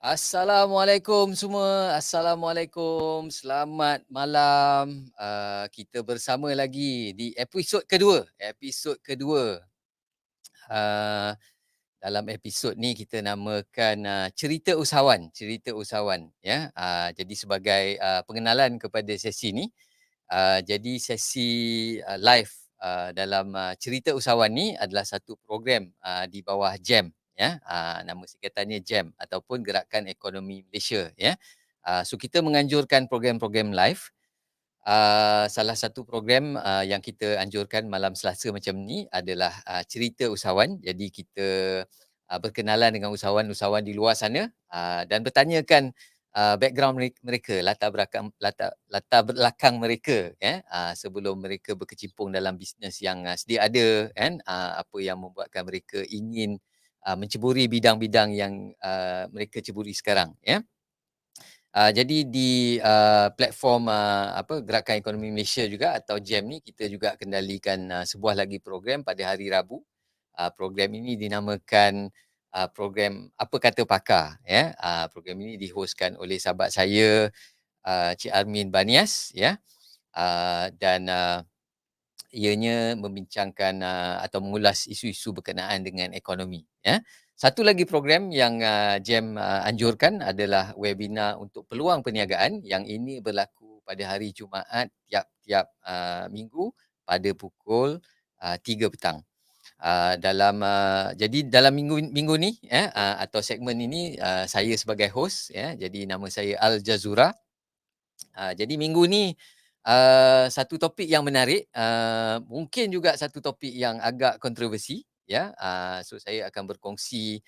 Assalamualaikum semua. Assalamualaikum. Selamat malam. Kita bersama lagi di episod kedua. Episod kedua. Uh, Dalam episod ni kita namakan cerita usahawan. Cerita usahawan. Ya. Jadi sebagai pengenalan kepada sesi ni. Jadi sesi live dalam cerita usahawan ni adalah satu program di bawah JEM, ya. Nama singkatannya JEM ataupun Gerakan Ekonomi Malaysia, ya. So kita menganjurkan program-program live. Salah satu program yang kita anjurkan malam Selasa macam ni adalah cerita usahawan. Jadi kita berkenalan dengan usahawan-usahawan di luar sana dan bertanyakan background mereka, latar belakang mereka, ya, sebelum mereka berkecimpung dalam bisnes yang sedia ada, kan, apa yang membuatkan mereka ingin menceburi bidang-bidang yang mereka ceburi sekarang, ya. Jadi di platform Gerakan Ekonomi Malaysia juga atau GEM ni kita juga kendalikan sebuah lagi program pada hari Rabu. Program ini dinamakan program Apa Kata Pakar, ya. Program ini dihoskan oleh sahabat saya Cik Armin Banias, ya. Dan ianya membincangkan atau mengulas isu-isu berkenaan dengan ekonomi, ya. Satu lagi program yang JEM anjurkan adalah webinar untuk peluang perniagaan yang ini berlaku pada hari Jumaat tiap-tiap minggu pada pukul 3 petang. Jadi dalam minggu ni, ya, atau segmen ini saya sebagai host, ya. Jadi nama saya Al Jazura. Jadi minggu ni satu topik yang menarik, mungkin juga satu topik yang agak kontroversi, ya. So saya akan berkongsi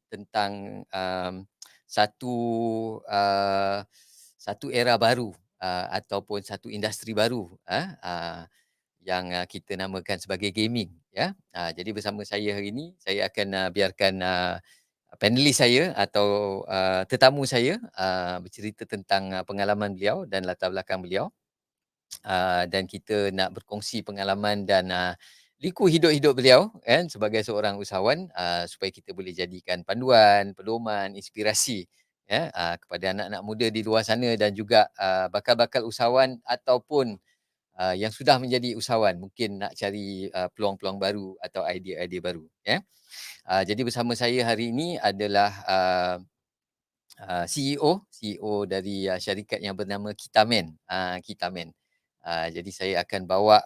tentang satu uh, satu era baru ataupun satu industri baru yang kita namakan sebagai gaming, ya. Jadi bersama saya hari ini saya akan biarkan panelis saya atau tetamu saya bercerita tentang pengalaman beliau dan latar belakang beliau. Dan kita nak berkongsi pengalaman dan liku hidup-hidup beliau, kan, sebagai seorang usahawan, supaya kita boleh jadikan panduan, pedoman, inspirasi, ya, kepada anak-anak muda di luar sana dan juga bakal-bakal usahawan ataupun yang sudah menjadi usahawan mungkin nak cari peluang-peluang baru atau idea-idea baru, ya. Jadi bersama saya hari ini adalah CEO dari syarikat yang bernama Kitamen, Kitamen. Jadi saya akan bawa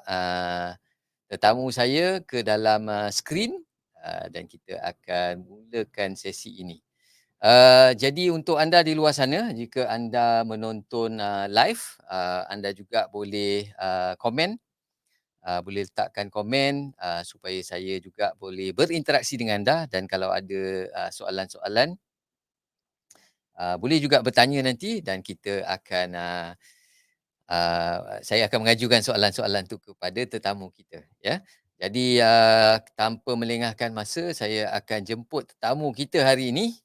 tetamu saya ke dalam skrin dan kita akan mulakan sesi ini. Jadi untuk anda di luar sana, jika anda menonton live, anda juga boleh komen, boleh letakkan komen supaya saya juga boleh berinteraksi dengan anda dan kalau ada soalan-soalan, boleh juga bertanya nanti dan kita akan saya akan mengajukan soalan-soalan tu kepada tetamu kita, ya. Jadi tanpa melengahkan masa, saya akan jemput tetamu kita hari ini.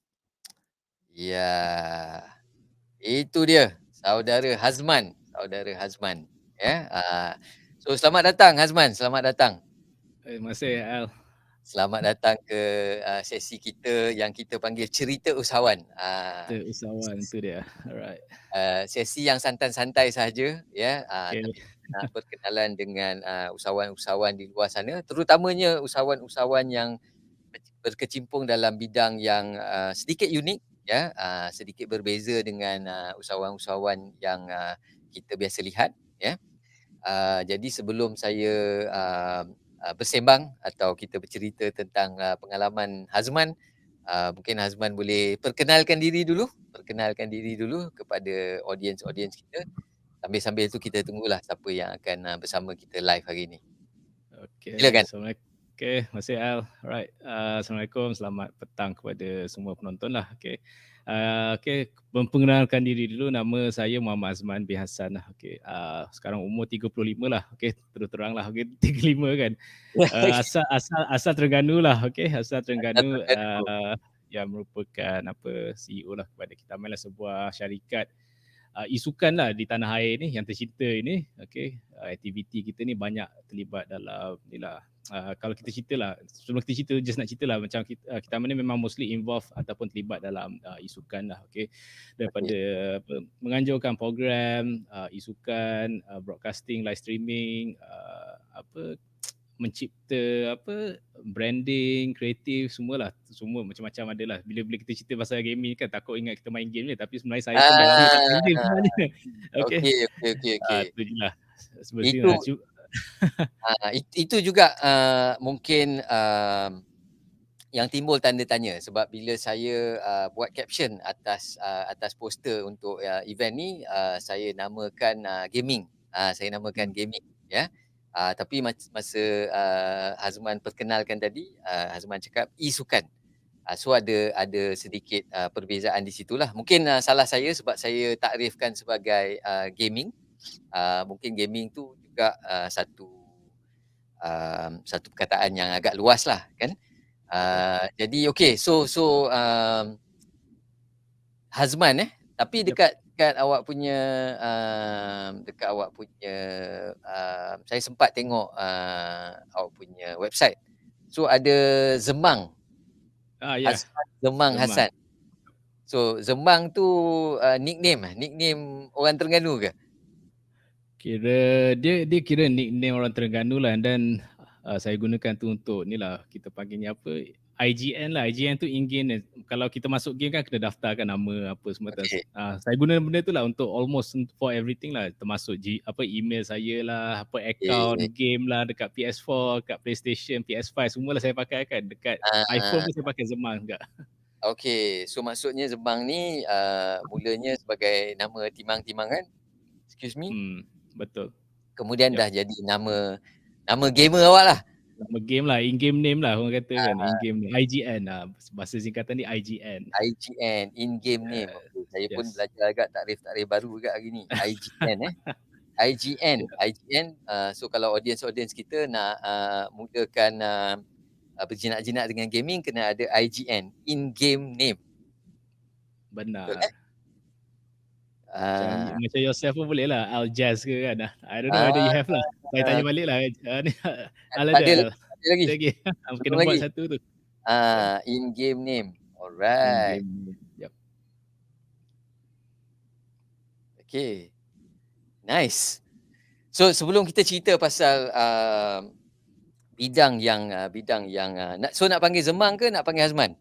Ya, itu dia, saudara Hazman, ya. So selamat datang Hazman, selamat datang. Terima kasih Al. Selamat datang ke sesi kita yang kita panggil cerita usahawan. Kita usahawan tu dia. Alright. Sesi yang santai-santai sahaja, ya, Okay. tapi kita nak berkenalan dengan usahawan-usahawan di luar sana, terutamanya usahawan-usahawan yang berkecimpung dalam bidang yang sedikit unik, ya, sedikit berbeza dengan usahawan-usahawan yang kita biasa lihat, ya. Jadi sebelum saya bersembang atau kita bercerita tentang pengalaman Hazman, mungkin Hazman boleh perkenalkan diri dulu kepada audiens-audiens kita. Sambil-sambil tu kita tunggulah siapa yang akan bersama kita live hari ini. Okay. Silakan. Assalamualaikum. Okay, terima kasih Al. Alright. Assalamualaikum. Selamat petang kepada semua penonton lah. Okay. Okay, memperkenalkan diri dulu. Nama saya Muhammad Azman bin Hassan lah. Okay. Sekarang umur 35 lah. Okay, terus terang lah. Okay, 35 kan. Asal Terengganu lah. Okay, asal Terengganu yang merupakan CEO lah kepada kita lah sebuah syarikat isukan lah di tanah air ni yang tercipta ini. Okay, aktiviti kita ni banyak terlibat dalam ni lah. Kalau kita cerita lah, sebelum kita cerita, just nak cerita lah macam kita ni memang mostly involved ataupun terlibat dalam isukan lah. Okay, daripada menganjurkan program, isukan, broadcasting, live streaming, mencipta branding, kreatif, semualah. Semua macam-macam adalah. Bila kita cerita pasal gaming kan takut ingat kita main game je, tapi sebenarnya saya pun dah lama tak main game sebenarnya. Okay. Okey. Itu je lah. Itu itu juga mungkin yang timbul tanda tanya sebab bila saya buat caption atas poster untuk event ni, saya namakan gaming. Saya namakan gaming ya. Tapi masa Hazman perkenalkan tadi, Hazman cakap e-sukan. So ada sedikit perbezaan di situlah. Mungkin salah saya sebab saya takrifkan sebagai gaming. Mungkin gaming tu juga satu perkataan yang agak luas lah kan. Jadi okey, so Hazman tapi dekat awak punya saya sempat tengok awak punya website. So ada Zemang. Ya. Hazman Zemang Hassan. So Zemang tu nickname orang Terengganu ke? Kira dia kira nickname orang Terengganu lah, dan saya gunakan tu untuk ni lah, kita panggilnya apa, IGN lah. IGN tu in game. Kalau kita masuk game kan kena daftarkan nama apa semua. Okay. Saya guna benda tu lah untuk almost for everything lah, termasuk email saya lah, account game lah dekat PS4, dekat PlayStation, PS5, semualah saya pakai kan. Dekat iPhone pun saya pakai Zemang juga. Okey, so maksudnya Zemang ni mulanya sebagai nama timang-timangan. Excuse me. Betul. Kemudian dah jadi nama gamer awak lah. Nama game lah, in-game name lah orang kata kan. In-game name, IGN lah. Bahasa singkatan ni IGN. IGN, in-game name. Okay. Saya pun belajar agak takrif baru juga hari ni. IGN IGN. So kalau audience kita nak mudahkan berjinak-jinak dengan gaming, kena ada IGN, in-game name. Benar. Macam yourself pun boleh lah, Al Jazz ke kan. I don't know whether you have lah. Saya tanya balik lah. Ada lagi. Kena buat satu tu. In-game name. Alright. Yep. Okay. Nice. So sebelum kita cerita pasal bidang yang nak panggil Zemang ke nak panggil Hazman?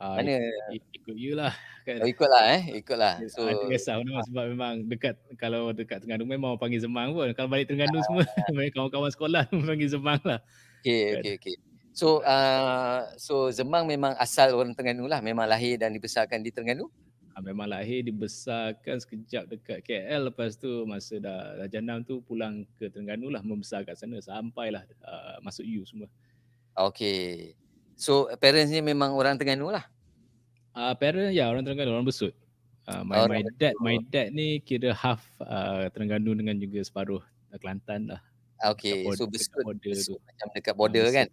Mana? Ikut you lah kan. Ikutlah. So ada kisah sebab memang kalau dekat Terengganu memang panggil Zemang pun. Kalau balik Terengganu semua kawan-kawan sekolah panggil Zemang lah. Okay. So Zemang memang asal orang Terengganu lah, memang lahir dan dibesarkan di Terengganu? Memang lahir dibesarkan sekejap dekat KL, lepas tu masa dah jenam tu pulang ke Terengganu lah, membesar kat sana sampailah masuk U semua. Okay. So parents ni memang orang Terengganu lah? Parents orang Terengganu, orang Besut. My dad ni kira half Terengganu dengan juga separuh Kelantan lah. Okay, so Besut macam dekat border kan?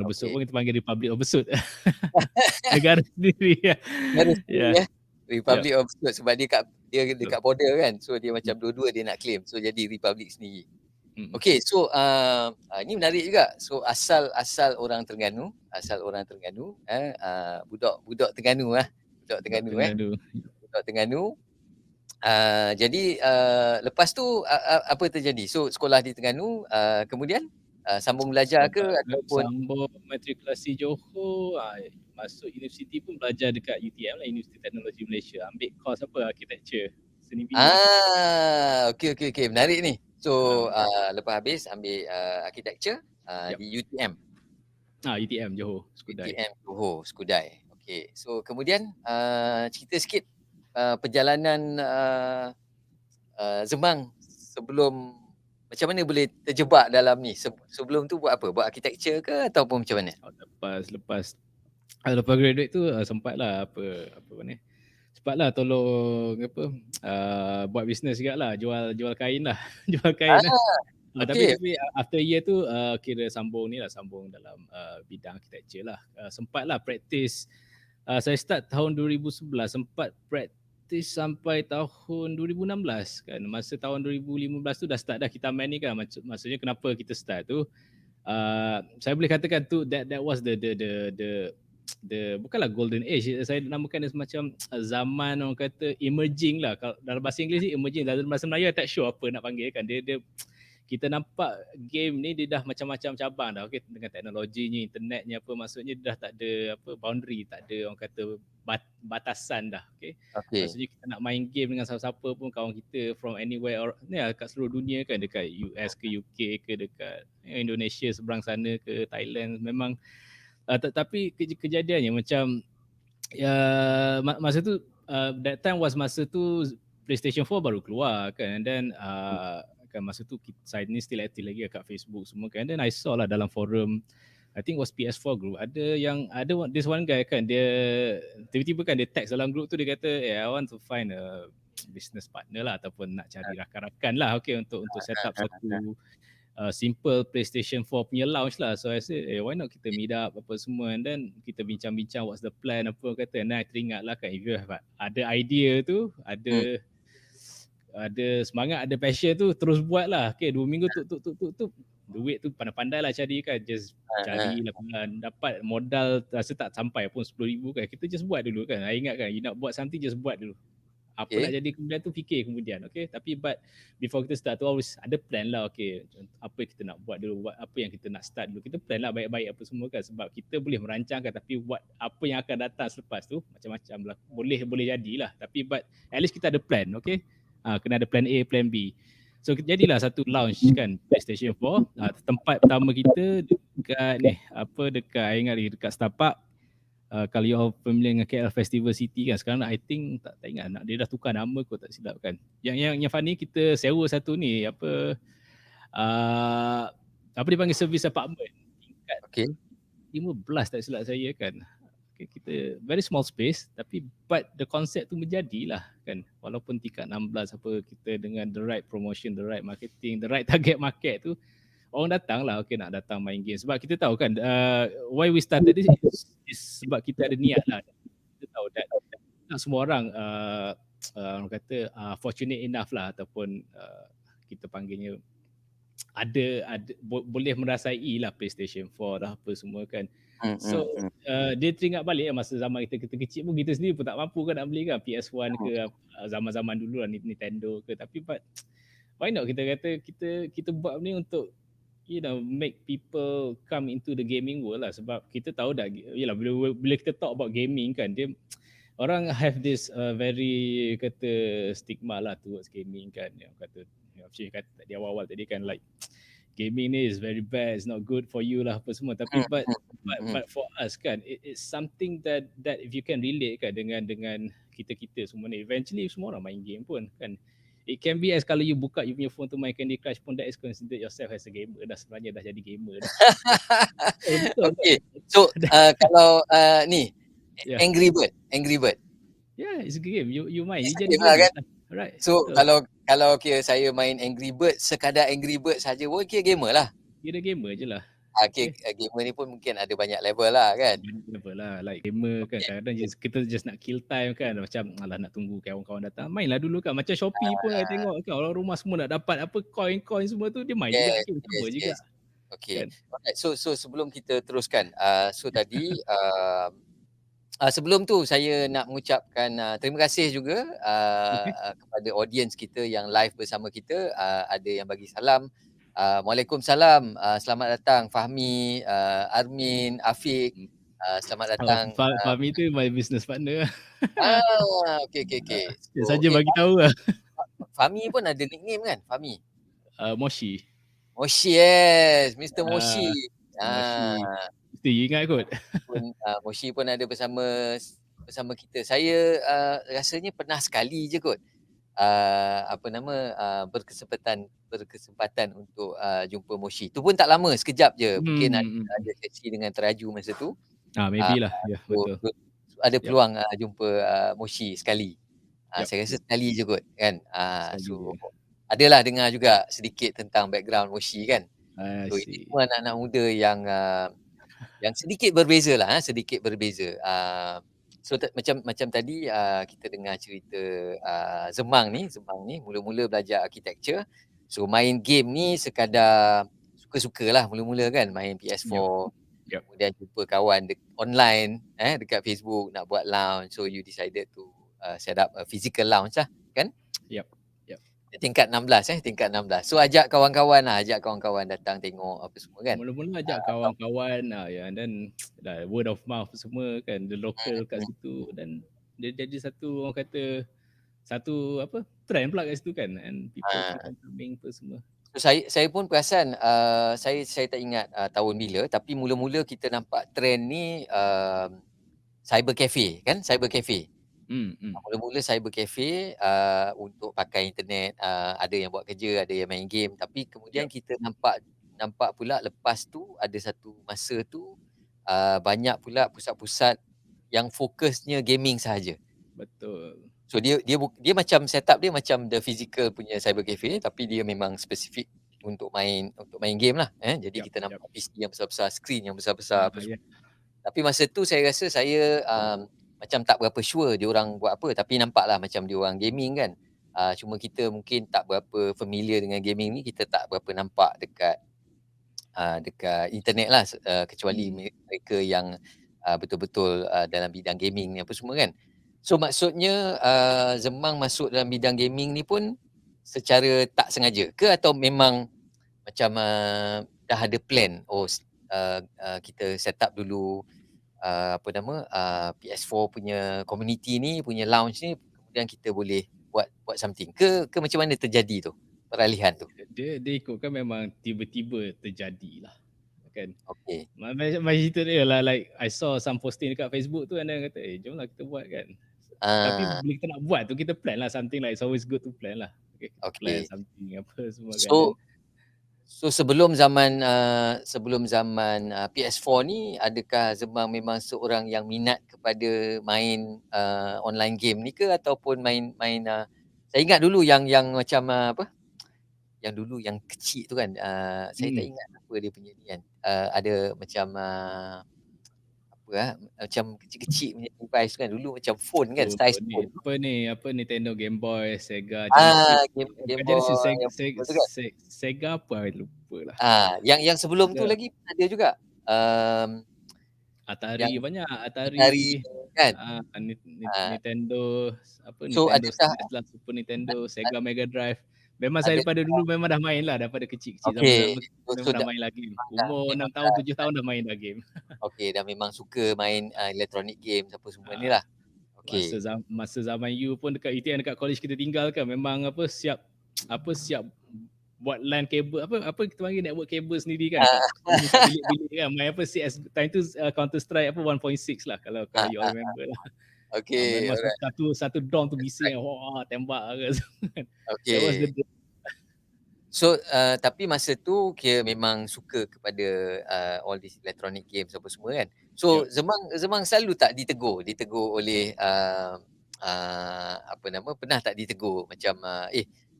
Besut pun kita panggil Republic of Besut. Negara sendiri. Republic of Besut sebab dia dekat border kan. So dia macam dua-dua dia nak claim. So jadi Republic sendiri. Okay, so ini menarik juga. So asal orang Terengganu, budak Terengganu lah. Budak Terengganu. Jadi lepas tu apa terjadi? So sekolah di Terengganu, kemudian sambung belajar ke ataupun sambung matrikulasi Johor, masuk universiti pun belajar dekat UTM lah, Universiti Teknologi Malaysia. Ambil course architecture, seni bina. Okay, menarik ni. So lepas habis ambil architecture di UTM. UTM Johor, Skudai. UTM Johor, Skudai. Okay, so kemudian cerita sikit perjalanan Zemang sebelum, macam mana boleh terjebak dalam ni? Sebelum tu buat apa? Buat architecture ke ataupun macam mana? Lepas graduate tu sempatlah sempatlah tolong buat bisnes juga lah, jual kain lah. Tapi after year tu kira sambung dalam bidang architecture lah. Sempatlah practice. Saya start tahun 2011, sempat practice aktif sampai tahun 2016 kan. Masa tahun 2015 tu dah start dah kita main ni kan. Maksudnya kenapa kita start tu, saya boleh katakan tu that was the bukanlah golden age, saya namakan dia semacam zaman orang kata emerging lah. Kalau dalam bahasa Inggeris ni emerging, dalam bahasa Melayu I tak sure apa nak panggil kan. Dia kita nampak game ni dia dah macam-macam cabang dah, okey, dengan teknologinya, internetnya apa, maksudnya dia dah tak ada apa boundary, tak ada orang kata batasan dah, okey. Okey. Maksudnya kita nak main game dengan siapa-siapa pun, kawan kita from anywhere or ni lah, kat seluruh dunia kan, dekat US ke UK ke, dekat Indonesia seberang sana ke Thailand, memang tapi kejadiannya macam ya masa tu that time was masa tu PlayStation 4 baru keluar kan, and then kan masa tu saya ni still aktif lagi kat Facebook semua kan, and then I saw lah dalam forum, I think was PS4 group, ada this one guy kan, dia tiba-tiba kan dia text dalam group tu, dia kata I want to find a business partner lah, ataupun nak cari rakan-rakan lah, okay, untuk set up satu simple PlayStation 4 punya launch lah. So I said, why not kita meet up apa semua, and then kita bincang-bincang what's the plan apa kata, and then I teringat lah kan, if you have ada idea tu, ada semangat, ada passion tu, terus buat lah. Okay, 2 minggu tu duit tu pandai-pandai lah cari kan, just cari lah, dapat modal rasa tak sampai pun 10,000 kan, kita just buat dulu kan. I ingat kan, you nak buat something just buat dulu, apa nak jadi kemudian tu fikir kemudian, okay. Tapi but before kita start tu always ada plan lah, okay, apa yang kita nak buat dulu, buat apa yang kita nak start dulu, kita plan lah baik-baik apa semua kan, sebab kita boleh merancangkan, tapi buat apa yang akan datang selepas tu macam-macam lah, boleh jadilah, tapi but at least kita ada plan, okay. Kena ada plan A, plan B. So jadilah satu launch kan PlayStation 4. Tempat pertama kita dekat dekat I ingat dekat Setapak. Kalau you familiar dengan KL Festival City kan, sekarang I think tak ingat dia dah tukar nama kot, tak silap kan. Yang funny, kita sewa satu ni apa dipanggil service apartment tingkat 15 tak silap saya kan. Okay, kita very small space, tapi but the concept tu menjadilah kan, walaupun tingkat 16 apa, kita dengan the right promotion, the right marketing, the right target market tu, orang datang lah, okay, nak datang main game. Sebab kita tahu kan, why we started this is sebab kita ada niat lah. Kita tahu that tak semua orang orang kata fortunate enough lah, ataupun kita panggilnya ada boleh merasai lah PlayStation 4 dah apa semua kan. So dia teringat balik masa zaman kita kecil pun, kita sendiri pun tak mampu kan nak beli kan PS1 ke zaman-zaman dulu lah, Nintendo ke. Tapi but why not kita kata kita buat ni untuk make people come into the gaming world lah. Sebab kita tahu dah, yalah, bila kita talk about gaming kan, dia orang have this very kata stigma lah towards gaming kan, yang kata di awal-awal tadi kan, like gaming ni is very bad, it's not good for you lah apa semua. Tapi but for us kan, it's something that if you can relate kan dengan kita semua ni, eventually semua orang main game pun kan. It can be as kalau you buka you punya phone tu main Candy Crush pun, that is considered yourself as a gamer dah, sebenarnya dah jadi gamer dah. Betul. Okay, so kalau ni Angry Bird. Yeah, it's a game. You main, you jadi gamer gamer kan. Right. So kalau kira saya main Angry Bird, sekadar Angry Bird saja pun kira gamer lah. Kira gamer je lah. Gamer ni pun mungkin ada banyak level lah kan. Banyak level lah, like gamer kan, kadang-kadang kita just nak kill time kan, macam alah nak tunggu kawan-kawan datang, mainlah dulu kan. Macam Shopee pun saya tengok kan, orang rumah semua nak dapat apa coin semua tu, dia main juga game sama juga. Okay. Alright, so sebelum kita teruskan, so tadi sebelum tu saya nak mengucapkan terima kasih juga kepada audience kita yang live bersama kita. Ada yang bagi salam. Waalaikumsalam. Selamat datang Fahmi, Armin, Afiq. Selamat datang. Fahmi tu my business partner. Okay. So, saja bagi tahu lah. Fahmi pun ada nickname kan? Fahmi. Moshi, yes, Mr. Moshi. Mesti you ingat kot. Moshi pun ada bersama kita. Saya rasanya pernah sekali je kot berkesempatan untuk jumpa Moshi. Tu pun tak lama, sekejap je. Mungkin ada sesi dengan Teraju masa tu. Maybe lah. Ya, betul. Ada peluang jumpa Moshi sekali. Saya rasa sekali je kot kan. So adalah dengar juga sedikit tentang background Moshi kan. So ini semua anak-anak muda yang sedikit berbeza lah, sedikit berbeza. So macam macam tadi, kita dengar cerita, Zemang ni mula-mula belajar architecture, so main game ni sekadar suka-sukalah mula-mula kan, main Yup, PS4, yup, kemudian jumpa kawan online, dekat Facebook nak buat lounge, so you decided to, set up a physical lounge lah, kan? yup, yup. Tingkat 16 tingkat 16. So ajak kawan-kawan lah, ajak kawan-kawan datang tengok apa semua kan? Mula-mula ajak kawan-kawan, ya, and then dah word of mouth semua kan, the local kat Mhm. situ, dan dia jadi satu, orang kata, satu apa, trend pula kat situ kan, and people keep Ah. on coming apa semua. So saya pun perasan, saya tak ingat, tahun bila, tapi mula-mula kita nampak trend ni, cyber cafe kan, cyber cafe. Hmm. Mula-mula cyber cafe, untuk pakai internet, ada yang buat kerja, ada yang main game, tapi kemudian Yup, kita nampak nampak pula lepas tu ada satu masa tu, banyak pula pusat-pusat yang fokusnya gaming sahaja. betul. So dia macam setup dia macam the physical punya cyber cafe, tapi dia memang spesifik untuk main game lah, Jadi Yup, kita yup. nampak PC yang besar-besar, skrin yang besar-besar apa Ya, semua. Tapi masa tu saya rasa saya, macam tak berapa sure diorang buat apa, tapi nampaklah macam diorang gaming kan. Cuma kita mungkin tak berapa familiar dengan gaming ni, kita tak berapa nampak dekat internet lah, kecuali hmm, mereka yang, betul-betul, dalam bidang gaming ni apa semua kan. So maksudnya, Zemang masuk dalam bidang gaming ni pun secara tak sengaja ke, atau memang macam, dah ada plan, oh kita set up dulu, apa nama, PS4 punya community ni, punya lounge ni, kemudian kita boleh buat buat something ke macam mana terjadi tu, peralihan tu? dia ikutkan memang tiba-tiba terjadilah, kan. Okey. Macam cerita dia lah, like I saw some posting dekat Facebook tu, and then kata, jomlah kita buat kan. Tapi Ah, bila kita nak buat tu, kita plan lah something, like it's always good to plan lah. Okay, kita plan okey. something apa semua kan, then So so sebelum zaman, PS4 ni, adakah Zemang memang seorang yang minat kepada main, online game ni ke, ataupun main main, saya ingat dulu yang macam, apa, yang dulu yang kecil tu kan, saya tak hmm, ingat apa dia punya ni kan, ada macam, apa, macam kecil-kecil punya device kan, dulu macam phone kan, tu saiz phone. apa Nintendo Game Boy, Sega Genesis, Game Game bukan Genesis, Boy yang betul tu kan? Sega apa I lupa lah. Yang sebelum tu Ada lagi pun ada juga, yang Atari, banyak Atari Atari, kan? Ah, Nintendo, apa, so Nintendo adakah SNES lah, Super Nintendo, ad Sega Mega Drive. Memang saya ada daripada dulu memang dah main lah, daripada kecil-kecil, okey, zaman-zaman kecil so memang dah dah main lah game. memang dah Umur 6 memang tahun, dah 7 tahun dah main dah game. okey, dah memang suka main, electronic games apa semua ni Ah, lah. Okey. masa zaman you pun dekat UiTM, dekat college kita tinggal kan, memang apa, siap siap buat LAN kabel, apa kita panggil, network kabel sendiri kan, kat Ah, semua kat bilik-bilik kan, main apa, time tu, Counter Strike apa 1.6 lah, kalau you all ah. remember lah. Okey, Memang alright. satu satu dorm tu Strike. bising, wah tembak ke semua kan. That was the Okey. day. So, tapi masa tu kira memang suka kepada, all these electronic games apa semua kan. Yup. So Zemang Zemang selalu tak ditegur oleh, apa nama, pernah tak ditegur macam,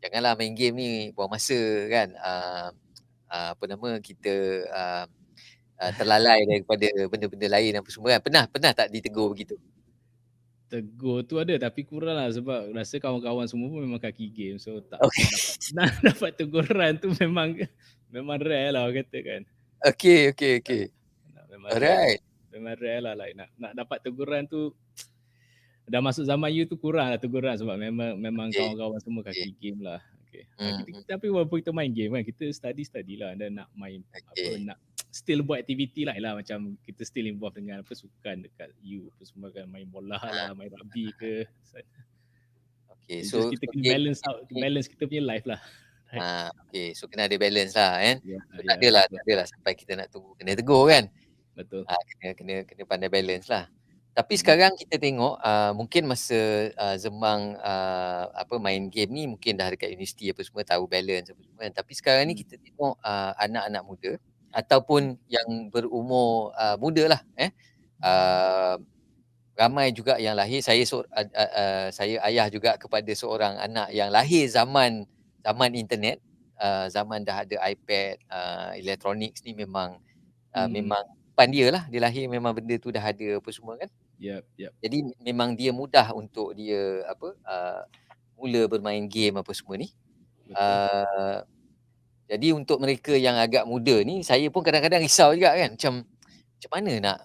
janganlah main game ni, buang masa kan, apa nama, kita, terlalai daripada benda-benda lain apa semua kan. Pernah pernah tak ditegur begitu? Tegur tu ada, tapi kurang lah, sebab rasa kawan-kawan semua pun memang kaki game, so tak Okey, nak dapat nak dapat teguran tu memang memang rare lah orang kata kan. okey, okey, okey. Memang rare lah. Alright. Memang rare lah, like nak dapat teguran tu, dah masuk zaman you tu kurang lah teguran, sebab memang memang Okey, kawan-kawan semua okey. kaki game lah. Okay. Hmm, Kita hmm, tapi walaupun kita main game kan, kita study lah, dan nak main apa, okey. nak still buat aktiviti lain lah, macam kita still involved dengan apa, sukan dekat you apa semua kan, main bola Ah, lah, main rugby ke. okey. It's just So kita so kena game balance game out, ni balance kita punya life lah. Right. okey. So kena ada balance lah kan. Ya, So tak ya, adalah betul. tak adalah sampai kita nak tunggu kena tegur kan. Betul. Kena kena kena pandai balance lah. Tapi Mhm, sekarang kita tengok, mungkin masa, Zemang, apa, main game ni mungkin dah dekat universiti apa semua, tahu balance apa semua kan. Tapi sekarang ni mhm, kita tengok, anak-anak muda mhm, ataupun yang berumur, muda lah, uh, ramai juga yang lahir, saya ayah juga kepada seorang anak yang lahir zaman zaman internet, zaman dah ada iPad, electronics ni memang, mhm. memang depan dia lah, dia lahir memang benda tu dah ada apa semua kan. Yep. Jadi memang dia mudah untuk dia mula bermain game apa semua ni. Betul. Uh, jadi untuk mereka yang agak muda ni, saya pun kadang-kadang risau juga kan, macam mana nak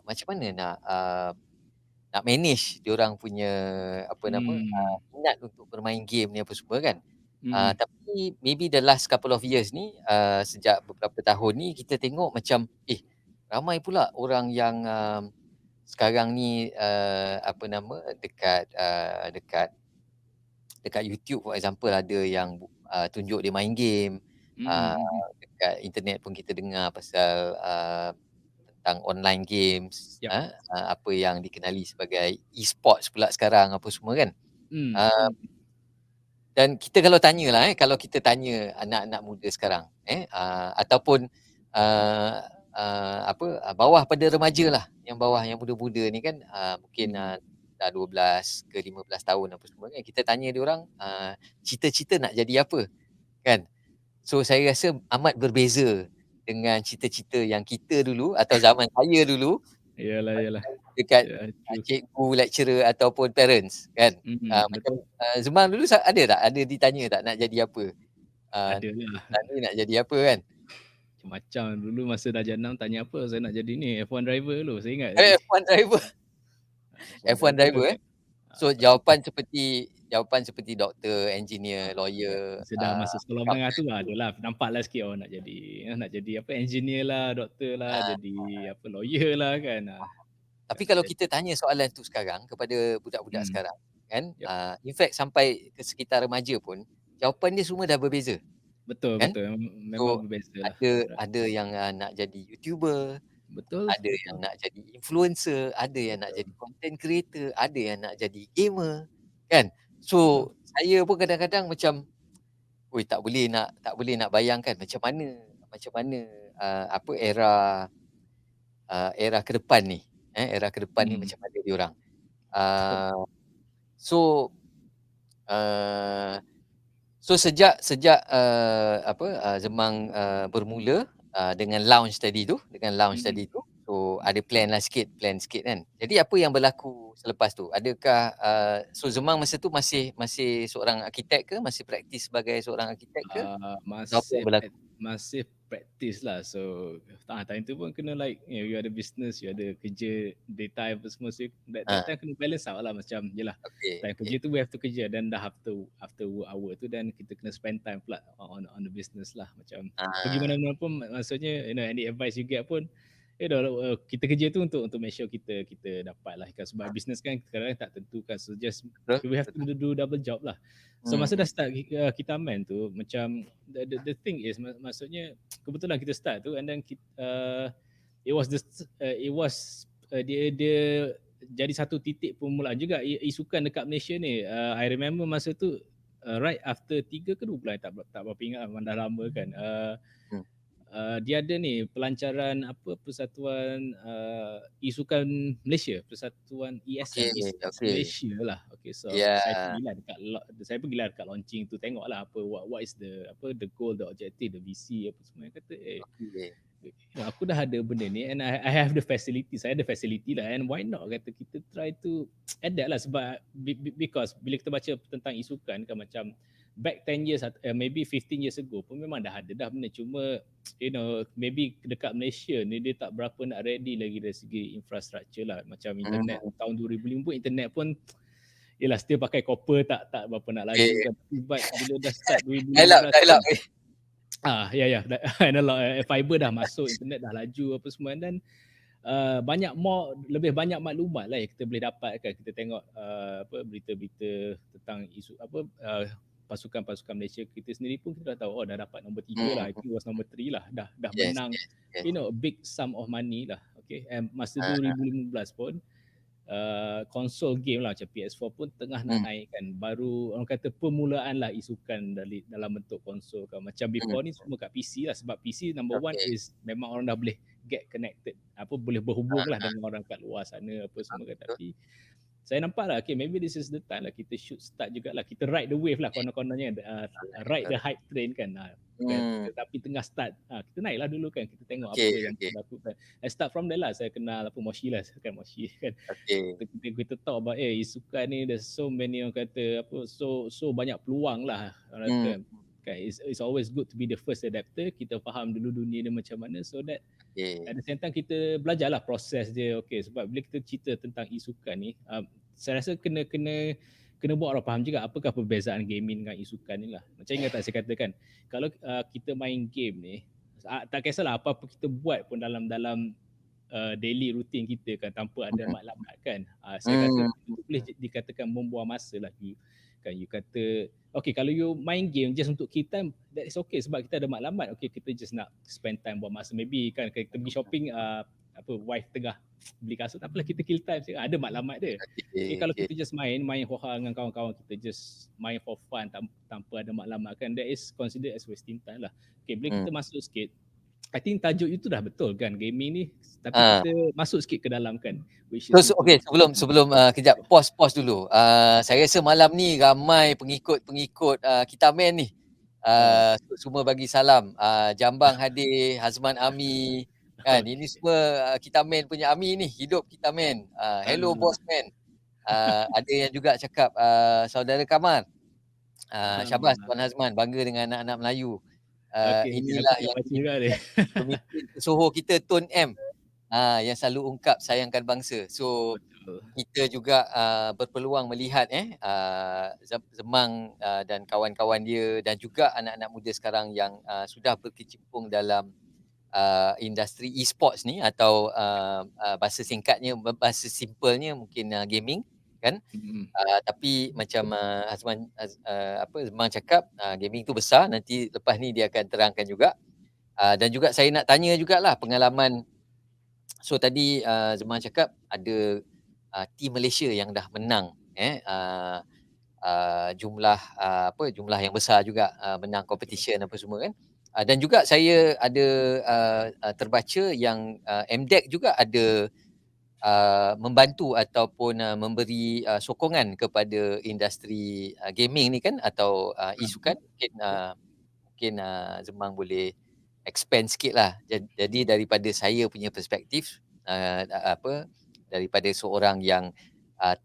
nak manage diorang punya Hmm. minat untuk bermain game ni apa semua kan. Mm. Tapi maybe the last couple of years ni, sejak beberapa tahun ni kita tengok macam, ramai pula orang yang, sekarang ni, dekat dekat YouTube for example ada yang tunjuk dia main game. Dekat internet pun kita dengar pasal, tentang online games, Yep. apa yang dikenali sebagai e-sports pula sekarang apa semua kan. Hmm. Ah, dan kita kalau tanyalah kalau kita tanya anak-anak muda sekarang, ataupun, eee bawah pada remajalah, yang bawah yang muda-muda ni kan, mungkin, Hmm. dah 12 ke 15 tahun apa semua kan, kita tanya diorang, cita-cita nak jadi apa, kan. So saya rasa amat berbeza dengan cita-cita yang kita dulu atau zaman saya dulu Iyalah. dekat, Yeah, true. cikgu, lecturer ataupun parents kan. Macam, Betul. Zman dulu ada tak? Ada ditanya tak nak jadi apa? Adalah. Besar ni nak jadi apa kan? Macam-macam dulu masa darjah 6 tanya apa saya nak jadi ni, F1 driver dulu saya ingat lagi. F1 driver. F1 F1 driver driver, kan. So jawapan seperti doktor, engineer, Ya, lawyer, masa dah masuk sekolah menengah tu adalah nampaklah sikit nak jadi apa engineer lah, doktor lah, ah, jadi apa lawyer lah kan. tapi Kan kalau jadi kita tanya soalan tu sekarang kepada budak-budak hmm, sekarang kan, yep. in fact sampai ke sekitar remaja pun, jawapan dia semua dah berbeza, Betul kan? memang So, berbezalah. ada yang, nak jadi YouTuber, Betul ada yang betul. nak jadi influencer, ada yang nak jadi content creator, ada yang nak jadi gamer, kan? Betul. So, saya pun kadang-kadang macam, oi tak boleh nak bayangkan macam mana, era ke depan ni, era ke depan ni Hmm, macam mana diorang. betul. Ah, so, eee So sejak, Zemang, bermula, dengan launch Hmm. tadi tu, so ada plan sikit kan. Jadi apa yang berlaku selepas tu? Adakah, so Zemang masa tu masih seorang arkitek ke? Masih praktis sebagai seorang arkitek ke? Atau apa yang berlaku? Masih praktis lah. So time tu pun kena like you ada business, you ada kerja daytime apa semua. So that Ha, time kena balance out lah macam yelah time okey. kerja tu we have to kerja dan dah after work hour tu dan kita kena spend time pula on the business lah macam pergi Ah, mana-mana pun maksudnya any advice you get pun kita kerja tu untuk make sure kita dapat lah kan sebab business kan kadang-kadang tak tentu kan so just betul we have to betul. do double job lah. So masa dah Hmm, start kita main tu macam the thing is maksudnya kebetulan kita start tu and then it was dia jadi satu titik permulaan juga isukan dekat Malaysia ni. I remember masa tu right after 3 ke 2 bulan tak berapa ingat memang dah lama kan. hmm. Dia ada ni pelancaran apa Persatuan Isukan Malaysia, Persatuan Okey ESM, Esports okey. Malaysia lah. Okay, so Ya, saya pergilah dekat launching tu tengoklah apa what is the goal, the objective, the visi apa semua. Yang kata okey. aku dah ada benda ni and I have the facility. Saya ada facility lah and why not kata kita try to adapt lah sebab because bila kita baca tentang isukan kan macam back 10 years maybe 15 years ago pun memang dah ada dah benda cuma maybe dekat Malaysia ni dia tak berapa nak ready lagi dari segi infrastructure lah macam internet Hmm, tahun 2005 pun internet pun yelah still pakai copper tak berapa nak laju okey. kan but bila dah start Dial-up 2015 dial-up, pun ya analog fiber dah masuk internet dah laju apa semua dan lebih banyak maklumat lah yang kita boleh dapat kan kita tengok berita-berita tentang isu pasukan-pasukan Malaysia kita sendiri pun kita dah tahu dah dapat nombor 3 lah I Hmm, think was nombor 3 lah dah yes menang yes yes. a big sum of money lah okay and masa Ah, 2015 pun konsol game lah macam PS4 pun tengah nak hmm, naik kan baru orang kata permulaan lah isukan dalam bentuk konsol kan macam hmm, before ni semua kat PC lah sebab PC number one okey. is memang orang dah boleh get connected boleh berhubung lah Ah, dengan orang kat luar sana apa semua kan betul. tapi saya nampak lah, okay, maybe this is the time lah kita should start jugalah, kita ride the wave lah konon-kononnya, Alright, ride the alright. hype train kan. Hmm, Tapi tengah start, kita naiklah dulu kan, kita tengok okey, apa yang okey, berlaku kan. I start from there lah, saya kenal Moshi lah, saya kenal Moshi kan. okey. Kita talk about Isukan ni there's so many orang kata so banyak peluang lah orang Hmm, kata kan. It's always good to be the first adapter, kita faham dulu dunia dia macam mana, so that okey. at the same time kita belajarlah proses dia. Okay, sebab bila kita cerita tentang Isukan ni, saya rasa kena buat orang faham juga apakah perbezaan gaming dengan Isukan ni lah. Macam ingat tak saya katakan, kalau kita main game ni, tak kisahlah apa-apa kita buat pun dalam daily routine kita kan, tanpa ada Hmm, maklumat kan. Saya kata hmm, itu boleh dikatakan membuang masa lah. You kata okay, kalau you main game just untuk kill time, that is okay sebab kita ada maklumat. Okay, kita just nak spend time buang masa, maybe kan kita pergi shopping, wife tengah beli kasut, tak apalah, kita kill time, ada maklumat dia. Okay, okey, kalau okey. kita just main hoha dengan kawan-kawan kita, just main for fun tanpa ada maklumat kan, that is considered as wasting time lah. Okay, bila Hmm. kita masuk sikit, I think tajuk itu dah betul kan, gaming ni, tapi Ah. kita masuk sikit ke dalam kan, which is So, into okey, sebelum kejap pause dulu. Saya rasa malam ni ramai pengikut Kitaman ni. uh, Semua bagi salam. Jambang hadir, Hazman Ami, kan. Ini okay. semua Kitaman punya Ami ni. Hidup Kitaman. Hello boss man. Ada yang juga cakap saudara Kamal. Syabas Tuan Hazman, bangga dengan anak-anak Melayu. Okay, aku Inilah nak yang baca juga ni. pemimpin pesohor kita Tun M. Yang selalu ungkap sayangkan bangsa. So Betul. kita juga berpeluang melihat Zemang dan kawan-kawan dia dan juga anak-anak muda sekarang yang sudah berkecimpung dalam industri e-sports ni atau bahasa singkatnya, bahasa simpelnya mungkin gaming kan. Mm. Tapi macam Zemang cakap, gaming tu besar, nanti lepas ni dia akan terangkan juga. Dan juga saya nak tanya jugalah pengalaman. So tadi Zemang cakap ada tim Malaysia yang dah menang jumlah yang besar juga menang competition apa semua kan. Dan juga saya ada terbaca yang MDEC juga ada membantu ataupun memberi sokongan kepada industri gaming ni kan atau e-sukan. Mungkin Zemang boleh expand sikitlah. Jadi daripada saya punya perspektif, daripada seorang yang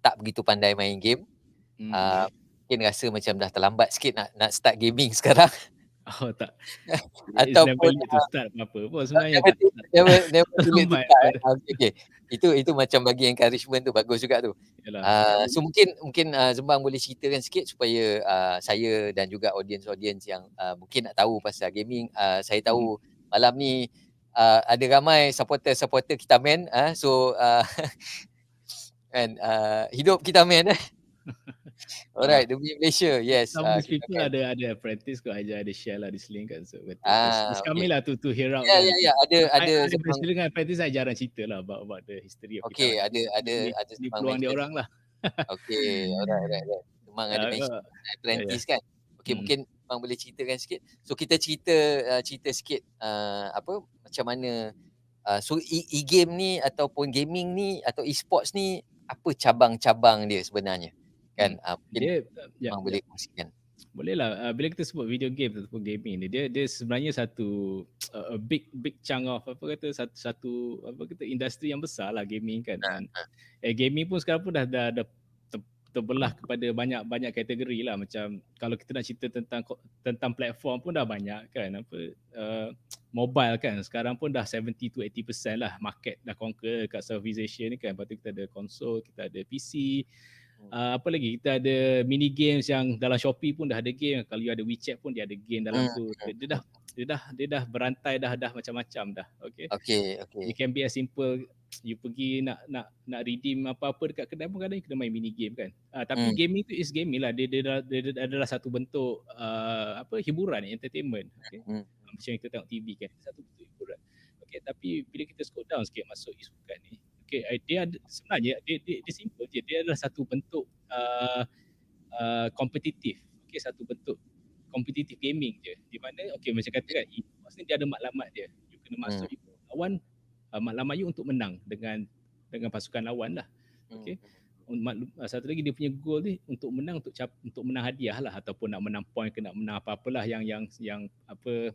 tak begitu pandai main game, Okay. mungkin rasa macam dah terlambat sikit nak start gaming sekarang. Oh tak, it's never Ataupun late to start apa-apa pun sebenarnya, never never too late to terlambat start pun. okey. Itu macam bagi encouragement tu bagus juga tu. Yalah. So mungkin Zembang boleh ceritakan sikit supaya saya dan juga audience-audience yang mungkin nak tahu pasal gaming. Saya Mm. tahu malam ni ada ramai supporter Kitaman, so kan, hidup Kitaman. Ah, Alright, demi Malaysia. Yes, some of these kita people akan ada apprentice kot, ajar ada share lah this link kan, so betul. It's okey. coming lah to hear out Ya, kan. ya, ya, ada I Zembang. berhasil dengan apprentice, saya jarang cerita lah about the history of kita Okey, kan. ada Ni Zembang peluang dia mention. orang lah. Okey, alright. Memang ada mention Ya. apprentice kan. Okey, Mm. mungkin abang boleh ceritakan sikit. So kita cerita sikit macam mana so e-game ni ataupun gaming ni atau e-sports ni apa cabang-cabang dia sebenarnya? Mm. Kan mungkin Dia abang boleh kongsikan. boleh lah. Bila kita sebut video game ataupun gaming ni, dia sebenarnya satu a big chunk of apa kata, satu apa kata, industri yang besar lah gaming kan. Dan gaming pun sekarang pun dah terbelah kepada banyak kategori lah. Macam kalau kita nak cerita tentang platform pun dah banyak kan. Mobile kan sekarang pun dah 70 to 80% lah market dah conquer kat Southeast Asia ni kan. Lepas tu kita ada konsol, kita ada PC. Apa lagi, kita ada mini games yang dalam Shopee pun dah ada game. Kalau you ada WeChat pun dia ada game dalam Hmm, tu. Dia dah berantai dah macam-macam dah. Okay. okey. It can be as simple, you pergi nak redeem apa-apa dekat kedai pun kadang you kena main mini game kan. Tapi Hmm, gaming tu is gaming lah. Dia adalah satu bentuk hiburan, entertainment. Okay. hmm, Macam kita tengok TV kan, satu bentuk hiburan. Okay, tapi bila kita scroll down sikit masuk isukan ni, okay, dia ada, sebenarnya dia simple je. Dia adalah satu bentuk kompetitif. Okay, satu bentuk kompetitif gaming je. Di mana okay, macam kata kan, e-sports ni dia ada maklumat dia. You kena hmm, masuk, you lawan, maklumat you untuk menang dengan pasukan lawan lah. hmm, Okay. satu lagi dia punya goal ni untuk menang, untuk menang hadiah lah, ataupun nak menang point ke nak menang apa-apalah yang apa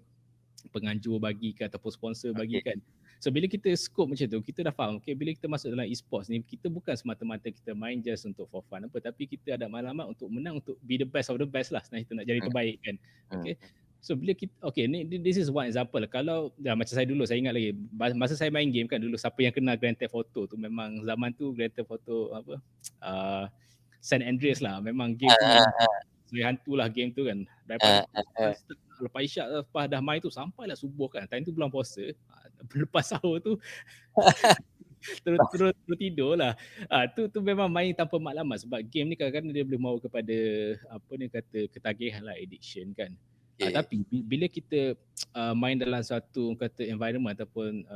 penganjur bagi kan ataupun sponsor bagi okey. kan. So bila kita scope macam tu, kita dah faham, okay, bila kita masuk dalam e-sports ni, kita bukan semata-mata kita main just untuk for fun apa, tapi kita ada matlamat untuk menang, untuk be the best of the best lah. Sebenarnya kita nak jadi Hmm, terbaik kan. hmm, Okay. So bila kita, okay, this is one example. Kalau macam saya dulu, saya ingat lagi, masa saya main game kan dulu, siapa yang kenal Grand Theft Auto tu, memang zaman tu Grand Theft Auto apa, uh, San Andreas lah, memang game tu memang ah, saya hantulah game tu kan. Daripada ah, ah, ah, lepas isyak, lepas dah main tu sampailah subuh kan. Time tu bulan puasa. Lepas sahur tu terus tidur lah. Tu memang main tanpa maklumat, sebab game ni kadang-kadang dia boleh membawa kepada apa ni kata, ketagihan lah, addiction kan. okey. Tapi bila kita main dalam satu kata environment ataupun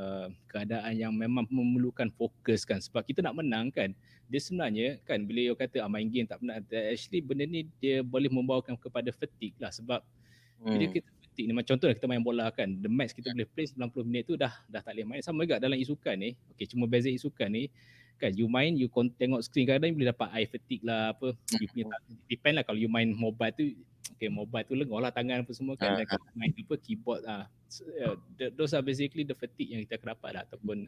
keadaan yang memang memerlukan fokus kan, sebab kita nak menang kan, dia sebenarnya kan, bila you kata main game tak penat, actually benda ni dia boleh membawakan kepada fatigue lah. Sebab bila Hmm, kita fatigue ni, macam contohlah kita main bola kan, the max kita boleh play 90 minit tu dah tak boleh main. Sama juga dalam isukan ni, okay, cuma beza isukan ni kan, you main, you tengok screen, kadang-kadang you boleh dapat eye fatigue lah apa, you punya hmm, depend lah. Kalau you main mobile tu, okay, mobile tu lengah lah tangan apa semua kan, ah, dan kalau main apa keyboard so, those are basically the fatigue yang kita akan dapat lah, ataupun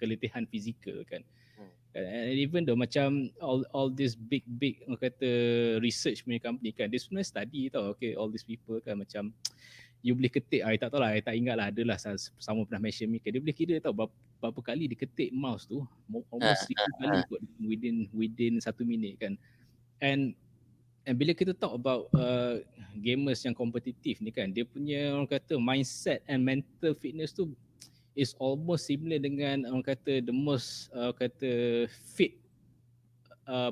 keletihan fizikal kan. hmm, And even though macam all this big orang kata research punya company kan, dia sebenarnya study tau, okay, all these people kan, macam you boleh ketik, I tak tahu lah, I tak ingat lah, adalah sama pernah mention me kan, dia boleh kira tau berapa kali dia ketik mouse tu, ah, almost 1000 ah, kali kot within 1 minit kan. And bila kita talk about gamers yang kompetitif ni kan, dia punya orang kata mindset and mental fitness tu is almost similar dengan orang kata the most kata fit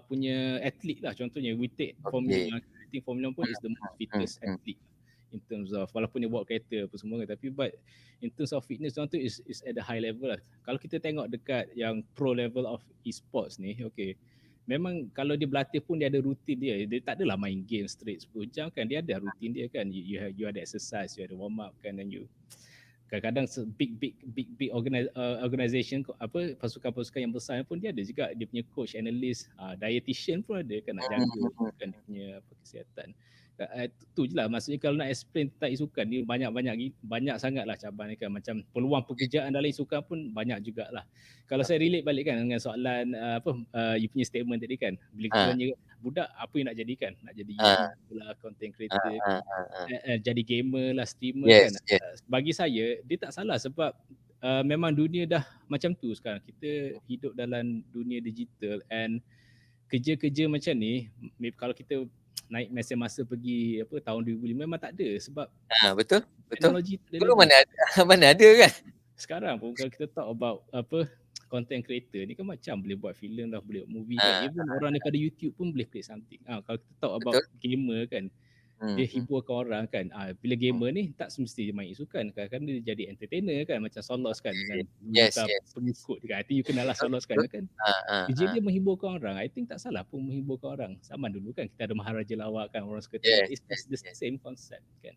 punya atlet lah. Contohnya we take okey. Formula, I think Formula 1 pun is the most Hmm, fittest hmm, athlete in terms of, walaupun dia bawa kereta apa semua kan, tapi but in terms of fitness tu is at the high level lah. Kalau kita tengok dekat yang pro level of e-sports ni, okay, memang kalau dia berlatih pun dia ada rutin dia. Dia tak adalah main game straight 10 jam kan, dia ada rutin dia kan. You ada exercise, you ada warm up kan, dan you kadang-kadang big organization apa, pasukan-pasukan yang besar pun dia ada juga dia punya coach, analyst, dietitian pun ada kan, nak jaga hmm, kan dia punya apa, kesihatan. Tu je lah, maksudnya kalau nak explain tentang isukan ni, banyak sangat lah cabaran ni kan. Macam peluang pekerjaan dalam isukan pun banyak jugalah. Kalau saya relate balik kan dengan soalan you punya statement tadi kan, bila kita ah, tanya budak apa yang nak jadikan, nak jadi ah, YouTuber lah, content ah, creator, ah, ah, ah. jadi gamer lah, streamer kan. Yes, yes. Bagi saya dia tak salah, sebab memang dunia dah macam tu sekarang. Kita hidup dalam dunia digital, and kerja-kerja macam ni, kalau kita naik masa pergi apa tahun 2005, memang tak ada, sebab Betul, betul. teknologi tak ada Dulu lagi. mana ada mana ada kan? Sekarang pun kalau kita talk about apa content creator ni kan, macam boleh buat filem lah, boleh buat movie kan, Ah, even orang daripada YouTube pun boleh create something. Kalau kita talk about betul. gamer kan, Hmm, dia hmm, hiburkan orang kan. Bila hmm. gamer ni tak semesti dia main isukan, kadang-kadang dia jadi entertainer kan, macam Solos kan, dengan Yes, juta yes, yes. pengikut dia kan. I think you kenal lah Betul, Solos kan, betul. dia kan Ah, ah, kerja ah. dia menghiburkan orang. I think tak salah pun menghiburkan orang. Zaman dulu kan kita ada Maharaja Lawak kan, orang suka tengok. Yes, It's yes, the yes. same concept kan.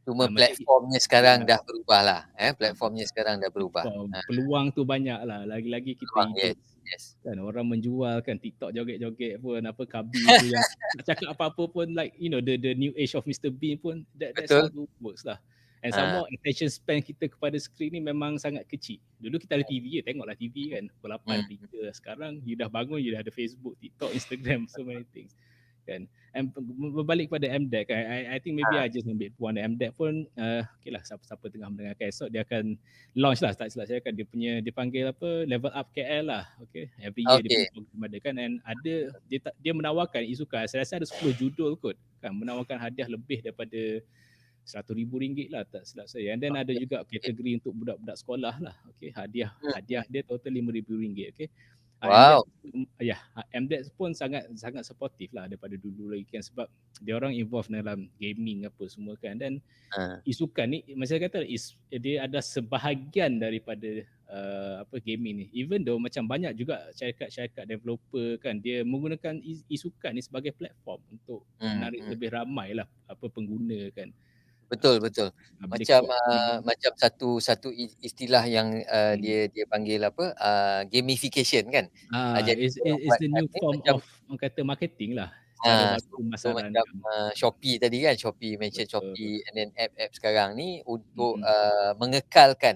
Cuma Macam platformnya sekarang uh, dah berubah lah. Platformnya sekarang dah berubah. platform, peluang tu banyak lah. Lagi-lagi kita Peluang, hidup yes, yes. kan, orang menjual kan, TikTok joget-joget pun, apa Kabi tu yang tak cakap apa-apa pun, like you know, the new age of Mr Bean pun, that's how Betul. it works lah. And some Ah, more attention span kita kepada skrin ni memang sangat kecil. Dulu kita ada TV je, tengoklah TV kan, pukul 8 hmm. berita. Sekarang you dah bangun, you dah ada Facebook, TikTok, Instagram, so many things kan. And berbalik pada MDEC kan, I think maybe I Ah, just ambil puan MDEC pun, okay lah, siapa-siapa tengah mendengarkan esok, dia akan launch lah, tak silap saya kan, dia panggil apa, Level Up KL lah, okay, every year dia okey. punya program ada kan, and ada dia menawarkan isukan, saya rasa ada 10 judul kot kan, menawarkan hadiah lebih daripada RM100,000 lah, tak silap saya. And then ada Okey, juga okey. kategori untuk budak-budak sekolah lah, okay, hadiah dia total RM5,000, okay. MDEX, Wow. ya, MDEX pun sangat sangat supportive lah daripada dulu lagi kan, sebab dia orang involve dalam gaming apa semua kan, dan Ah, isukan ni macam saya kata dia ada sebahagian daripada apa gaming ni, even though macam banyak juga syarikat-syarikat developer kan, dia menggunakan isukan ni sebagai platform untuk hmm, menarik hmm. lebih ramai lah apa pengguna kan. Betul betul. Benda Macam, code ni macam satu satu istilah yang, hmm. dia panggil apa, gamification kan. Jadi orang Is buat the app new ni form macam of orang kata marketing lah, cara baru so macam, pemasarankan. Shopee tadi kan, Shopee mention Betul, Shopee and then app-app sekarang ni untuk, mhm, mengekalkan,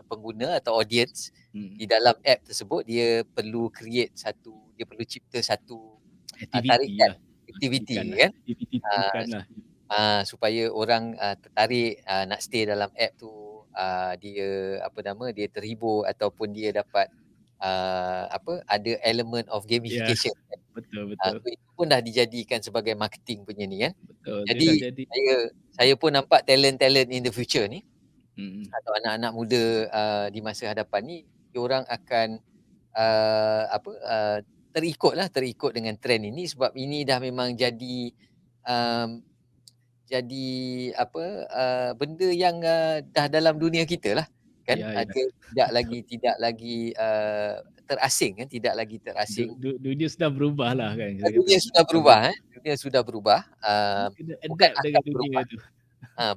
pengguna atau audience mhm. di dalam app tersebut. Dia perlu cipta satu, Aktiviti tarikan, lah, tarikan aktiviti lah, kan. aktiviti Ah, tarikan lah. supaya orang, tertarik, nak stay dalam app tu, dia apa nama, dia terhibur ataupun dia dapat, ada element of Ya, gamification kan. betul betul, So itu pun dah dijadikan sebagai marketing punya ni kan. betul. Dia dah Jadi jadi saya pun nampak talent-talent in the future ni mhm, atau anak-anak muda, di masa hadapan ni, diorang akan, terikut dengan trend ini sebab ini dah memang um, jadi benda yang, dah dalam dunia kita lah kan. ya ya. Dia tidak lagi, terasing kan, tidak lagi Du terasing. du dunia sudah berubah lah kan, kita kata Dunia sudah berubah, dunia sudah berubah, kena bukan adapt akan dengan dunia berubah, tu,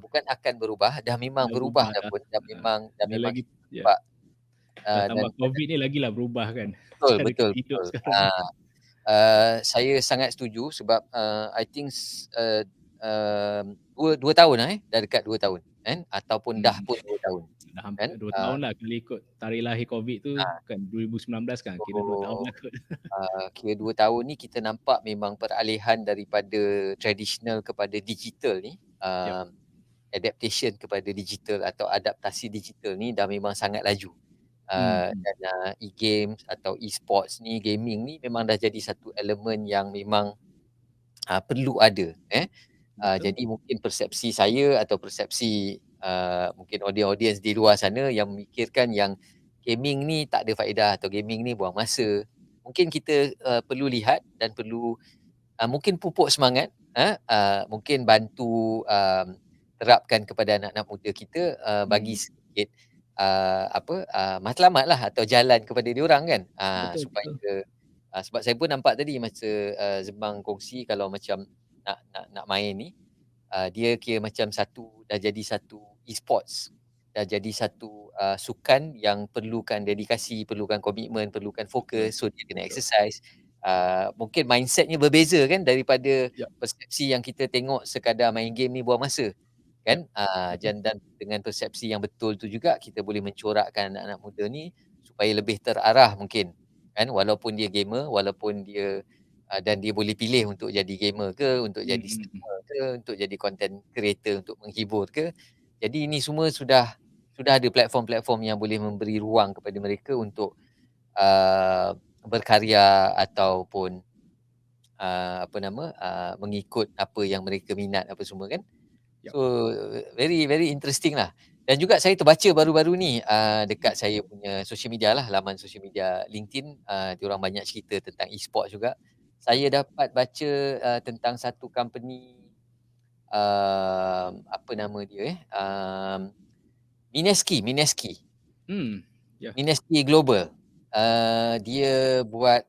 bukan akan berubah, dah memang dah berubah berubah dah dah. pun, dah Ha, dah dah memang lagi kita ya, nampak, dah dan tambah Covid ni lagilah berubah kan, betul cara betul kita hidup betul. sekarang ni. Saya sangat setuju sebab, I think 2 tahun lah, dah dekat 2 tahun kan, ataupun dah Mhm, pun 2 tahun dah kan. hampir 2 tahun lah kalau ikut tarikh lahir Covid tu kan 2019 kan, kira 2 tahun So, lah kot. kira 2 tahun ni kita nampak memang peralihan daripada tradisional kepada digital ni, Yap, adaptation kepada digital atau adaptasi digital ni dah memang sangat laju. mhm, Dan, e-games atau e-sports ni, gaming ni memang dah jadi satu elemen yang memang, perlu ada, betul. jadi mungkin persepsi saya atau persepsi, mungkin audiens-audiens di luar sana yang memikirkan yang gaming ni tak ada faedah atau gaming ni buang masa. Mungkin kita, perlu lihat dan perlu, mungkin pupuk semangat, mungkin bantu, terapkan kepada anak-anak muda kita, bagi Mhm, sedikit, matlamatlah atau jalan kepada diorang kan, betul betul. supaya, sebab saya pun nampak tadi masa, Zembang kongsi kalau macam nak main ni, dia kira macam dah jadi satu e-sports, dah jadi satu, sukan yang perlukan dedikasi, perlukan komitmen, perlukan Betul, fokus, so dia kena betul. exercise. Mungkin mindset-nya berbeza kan daripada Ya, persepsi yang kita tengok sekadar main game ni buang masa, ya, kan. betul. Dan dengan persepsi yang betul tu juga kita boleh mencorakkan anak-anak muda ni supaya lebih terarah mungkin, kan. Walaupun dia gamer, walaupun dia, dan dia boleh pilih untuk jadi gamer ke, untuk jadi Mhm, mhm. streamer ke, untuk jadi content creator untuk menghibur ke. Jadi ini semua sudah ada platform-platform yang boleh memberi ruang kepada mereka untuk, berkarya ataupun, mengikut apa yang mereka minat apa semua kan. Yap, So, very very interesting lah. Dan juga saya terbaca baru-baru ni, mhm, dekat saya punya social media lah, laman social media LinkedIn, diorang banyak cerita tentang e-sport juga. yap. Saya dapat baca, tentang satu company, apa nama dia Mineski Ya, Mineski Global. Dia buat,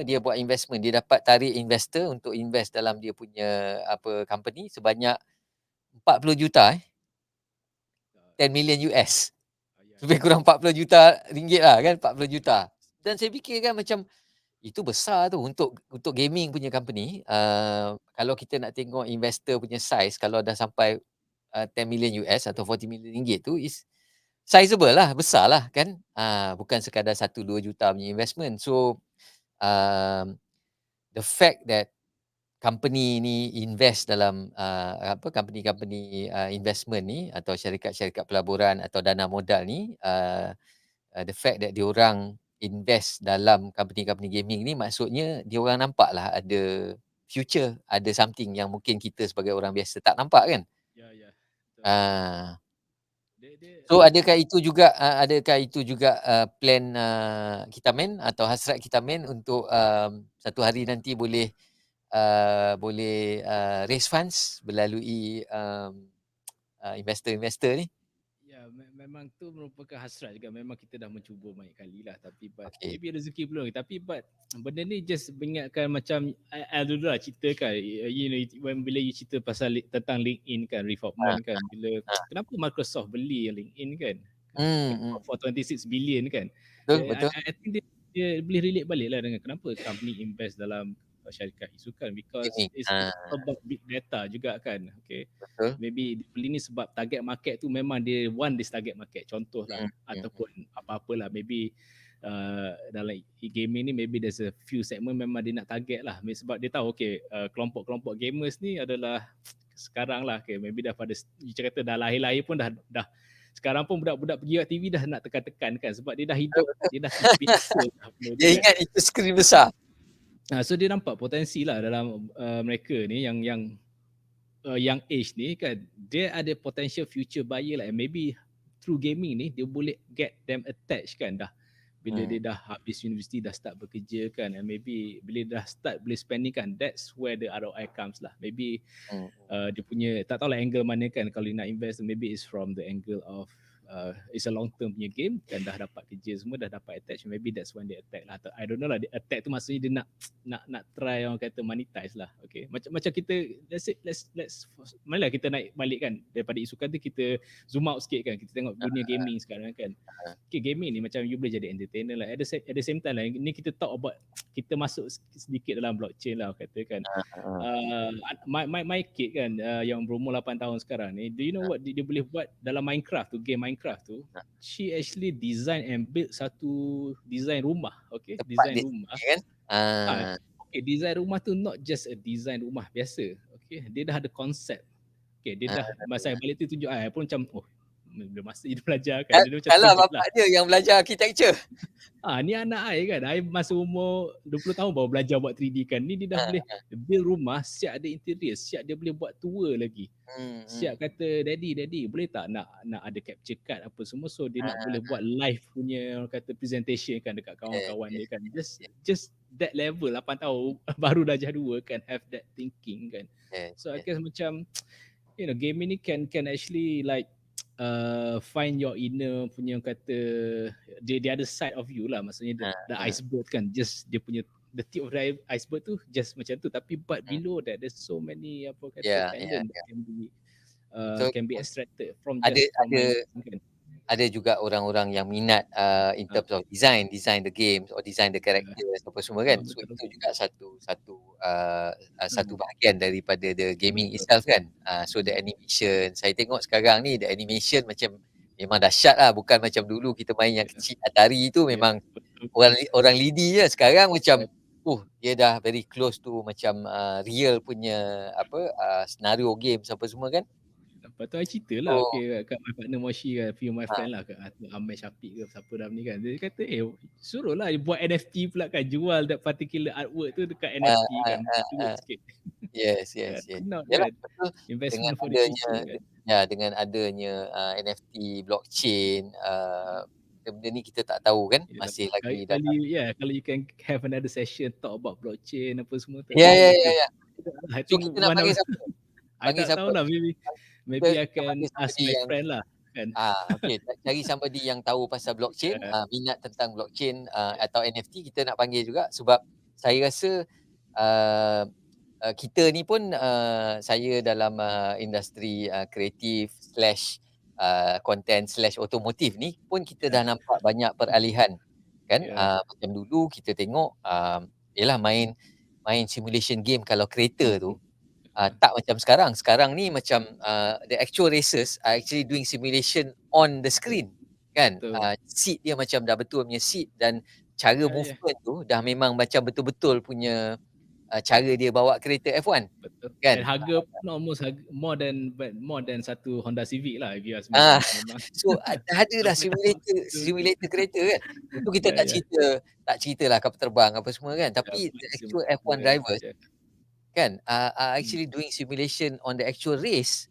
dia buat investment, dia dapat tarik investor untuk invest dalam dia punya company sebanyak 40 juta, $10 million. ya Lebih ya. kurang RM40 juta lah kan, 40 juta. Dan saya fikir kan macam, itu besar tu untuk gaming punya company. Kalau kita nak tengok investor punya size, kalau dah sampai, $10 million atau RM40 million tu is sizable lah, besar lah kan. Bukan sekadar 1-2 juta punya investment. So, um, the fact that company ni invest dalam, company-company, investment ni atau syarikat-syarikat pelaburan atau dana modal ni, the fact that diorang invest dalam company-company gaming ni maksudnya diorang nampaklah ada future, ada something yang mungkin kita sebagai orang biasa tak nampak kan. Ya ya, betul. Ah, Dia so adakah itu juga, plan, Kitamin atau hasrat Kitamin untuk, satu hari nanti raise funds melalui, investor-investor ni? ya memang tu merupakan hasrat juga. Memang kita dah mencuba banyak kali lah, tapi Okey. maybe rezeki belum. Tapi benda ni just mengingatkan macam dulu lah cerita kan, you know, bila you cerita pasal tentang LinkedIn kan, Ha, refootment kan, bila ha. kenapa Microsoft beli LinkedIn kan, Hmm. for 26 billion kan. Betul, betul. I think dia boleh relate balik lah dengan kenapa company invest dalam syarikat isukan, because Gaming. Ha, it's about big data juga kan. Okay, betul. maybe dia beli ni sebab target market tu memang dia want this target market, contoh lah, Hmm. ataupun apa-apalah, maybe dalam gaming ni maybe there's a few segment memang dia nak target lah. Sebab dia tahu okay, kelompok-kelompok gamers ni adalah sekarang lah, okay, maybe dah pada kata dah lahir-lahir pun dah sekarang pun budak-budak pergi kat TV dah nak tekan-tekan kan, sebab dia dah Betul, hidup, betul. dia dah terbiasa dah benda tu Dia kan. ingat itu skrin besar. So dia nampak potensi lah dalam mereka ni yang young age ni kan, dia ada potential future buyer lah, and maybe through gaming ni dia boleh get them attached kan, dah bila Hmm. dia dah habis universiti, dah start bekerja kan, and maybe bila dah start boleh spending kan, that's where the ROI comes lah. Maybe Hmm. dia punya, tak tahulah angle mana kan, kalau dia nak invest maybe it's from the angle of it's a long term punya game kan, dah dapat kerja semua, dah dapat attach, maybe that's when they attack lah. I don't know lah, dia attack tu maksudnya dia nak try orang kata monetize lah. Okay, macam kita, let's marilah kita naik balik kan daripada isukan tu, kita zoom out sikit kan, kita tengok dunia gaming sekarang kan. Okay, gaming ni macam you boleh jadi entertainer lah, at the same time lah, ni kita talk about, kita masuk sedikit dalam blockchain lah katakan. My kid kan, yang berumur 8 tahun sekarang ni, do you know what dia boleh buat dalam Minecraft tu, game Minecraft tu? She actually design and build satu design rumah. Okay, Tempat design dia rumah. sendiri kan. Okay, design rumah tu not just a design rumah biasa. Okay, dia dah ada konsep. Okay, dia dah, masa saya balik tu tunjuk I pun macam, oh, bila masa dia belajar kan, dia macam Kalau terkejut lah. bapak dia yang belajar architecture. Ni anak I kan, I masa umur 20 tahun baru belajar buat 3D kan. Ni dia dah boleh build rumah, siap ada interior, siap dia boleh buat tua lagi. Siap kata, daddy boleh tak nak ada capture card apa semua, so dia nak boleh buat live punya orang kata presentation kan dekat kawan-kawan dia kan. Just that level 8 tahun baru darjah 2 kan, have that thinking kan. So I guess macam, you know, gaming ni can actually like find your inner punya kata, the other side of you lah, maksudnya the iceberg kan, just dia punya the tip of the iceberg tu just macam tu, tapi but below that there's so many apa kata talent that So, can be extracted from ada just from ada Minecraft kan. ada juga orang-orang yang minat in terms of design the games or design the characters apa semua kan. So Betul. itu juga satu bahagian daripada the gaming itself kan. So the animation, saya tengok sekarang ni the animation macam memang dahsyat lah, bukan macam dulu kita main yang kecil Atari tu memang orang lidi je. Sekarang macam dia dah very close to macam real punya senario games apa semua kan. Lepas tu I cerita lah So kat my partner Moshi kan, few my friend lah, kat Amir Syafiq ke siapa dalam ni kan. Dia kata suruhlah buat NFT pula kan, jual that particular artwork tu dekat NFT kan, duit sikit. Yes. Not Yalah, kan, betul. Dengan investment for the adanya future kan. dengan adanya NFT, blockchain, benda ni kita tak tahu kan, masih lagi dalam. Kalau you can have another session talk about blockchain apa semua tu, Ya. I So think kita nak one of panggil siapa? I Panggil tak siapa? tahulah, maybe I Kita can panggil ask somebody my yang friend lah kan. okey, cari somebody yang tahu pasal blockchain, minat tentang blockchain atau NFT, kita nak panggil juga sebab saya rasa kita ni pun saya dalam industri kreatif slash content slash otomotif ni pun kita dah nampak banyak peralihan kan. Macam dulu kita tengok yalah main simulation game kalau kereta tu tak macam sekarang. Sekarang ni macam the actual races are actually doing simulation on the screen kan. Betul. Seat dia macam dah betul punya seat dan cara movement tu dah memang macam betul-betul punya cara dia bawa kereta F1 Betul. kan. And harga pun almost more than satu Honda Civic lah if you ask me kan. Memang So dah ada dah simulator kereta kan. Itu kita tak ceritalah kapal terbang apa semua kan. Tapi the actual F1 drivers kan are actually doing simulation on the actual race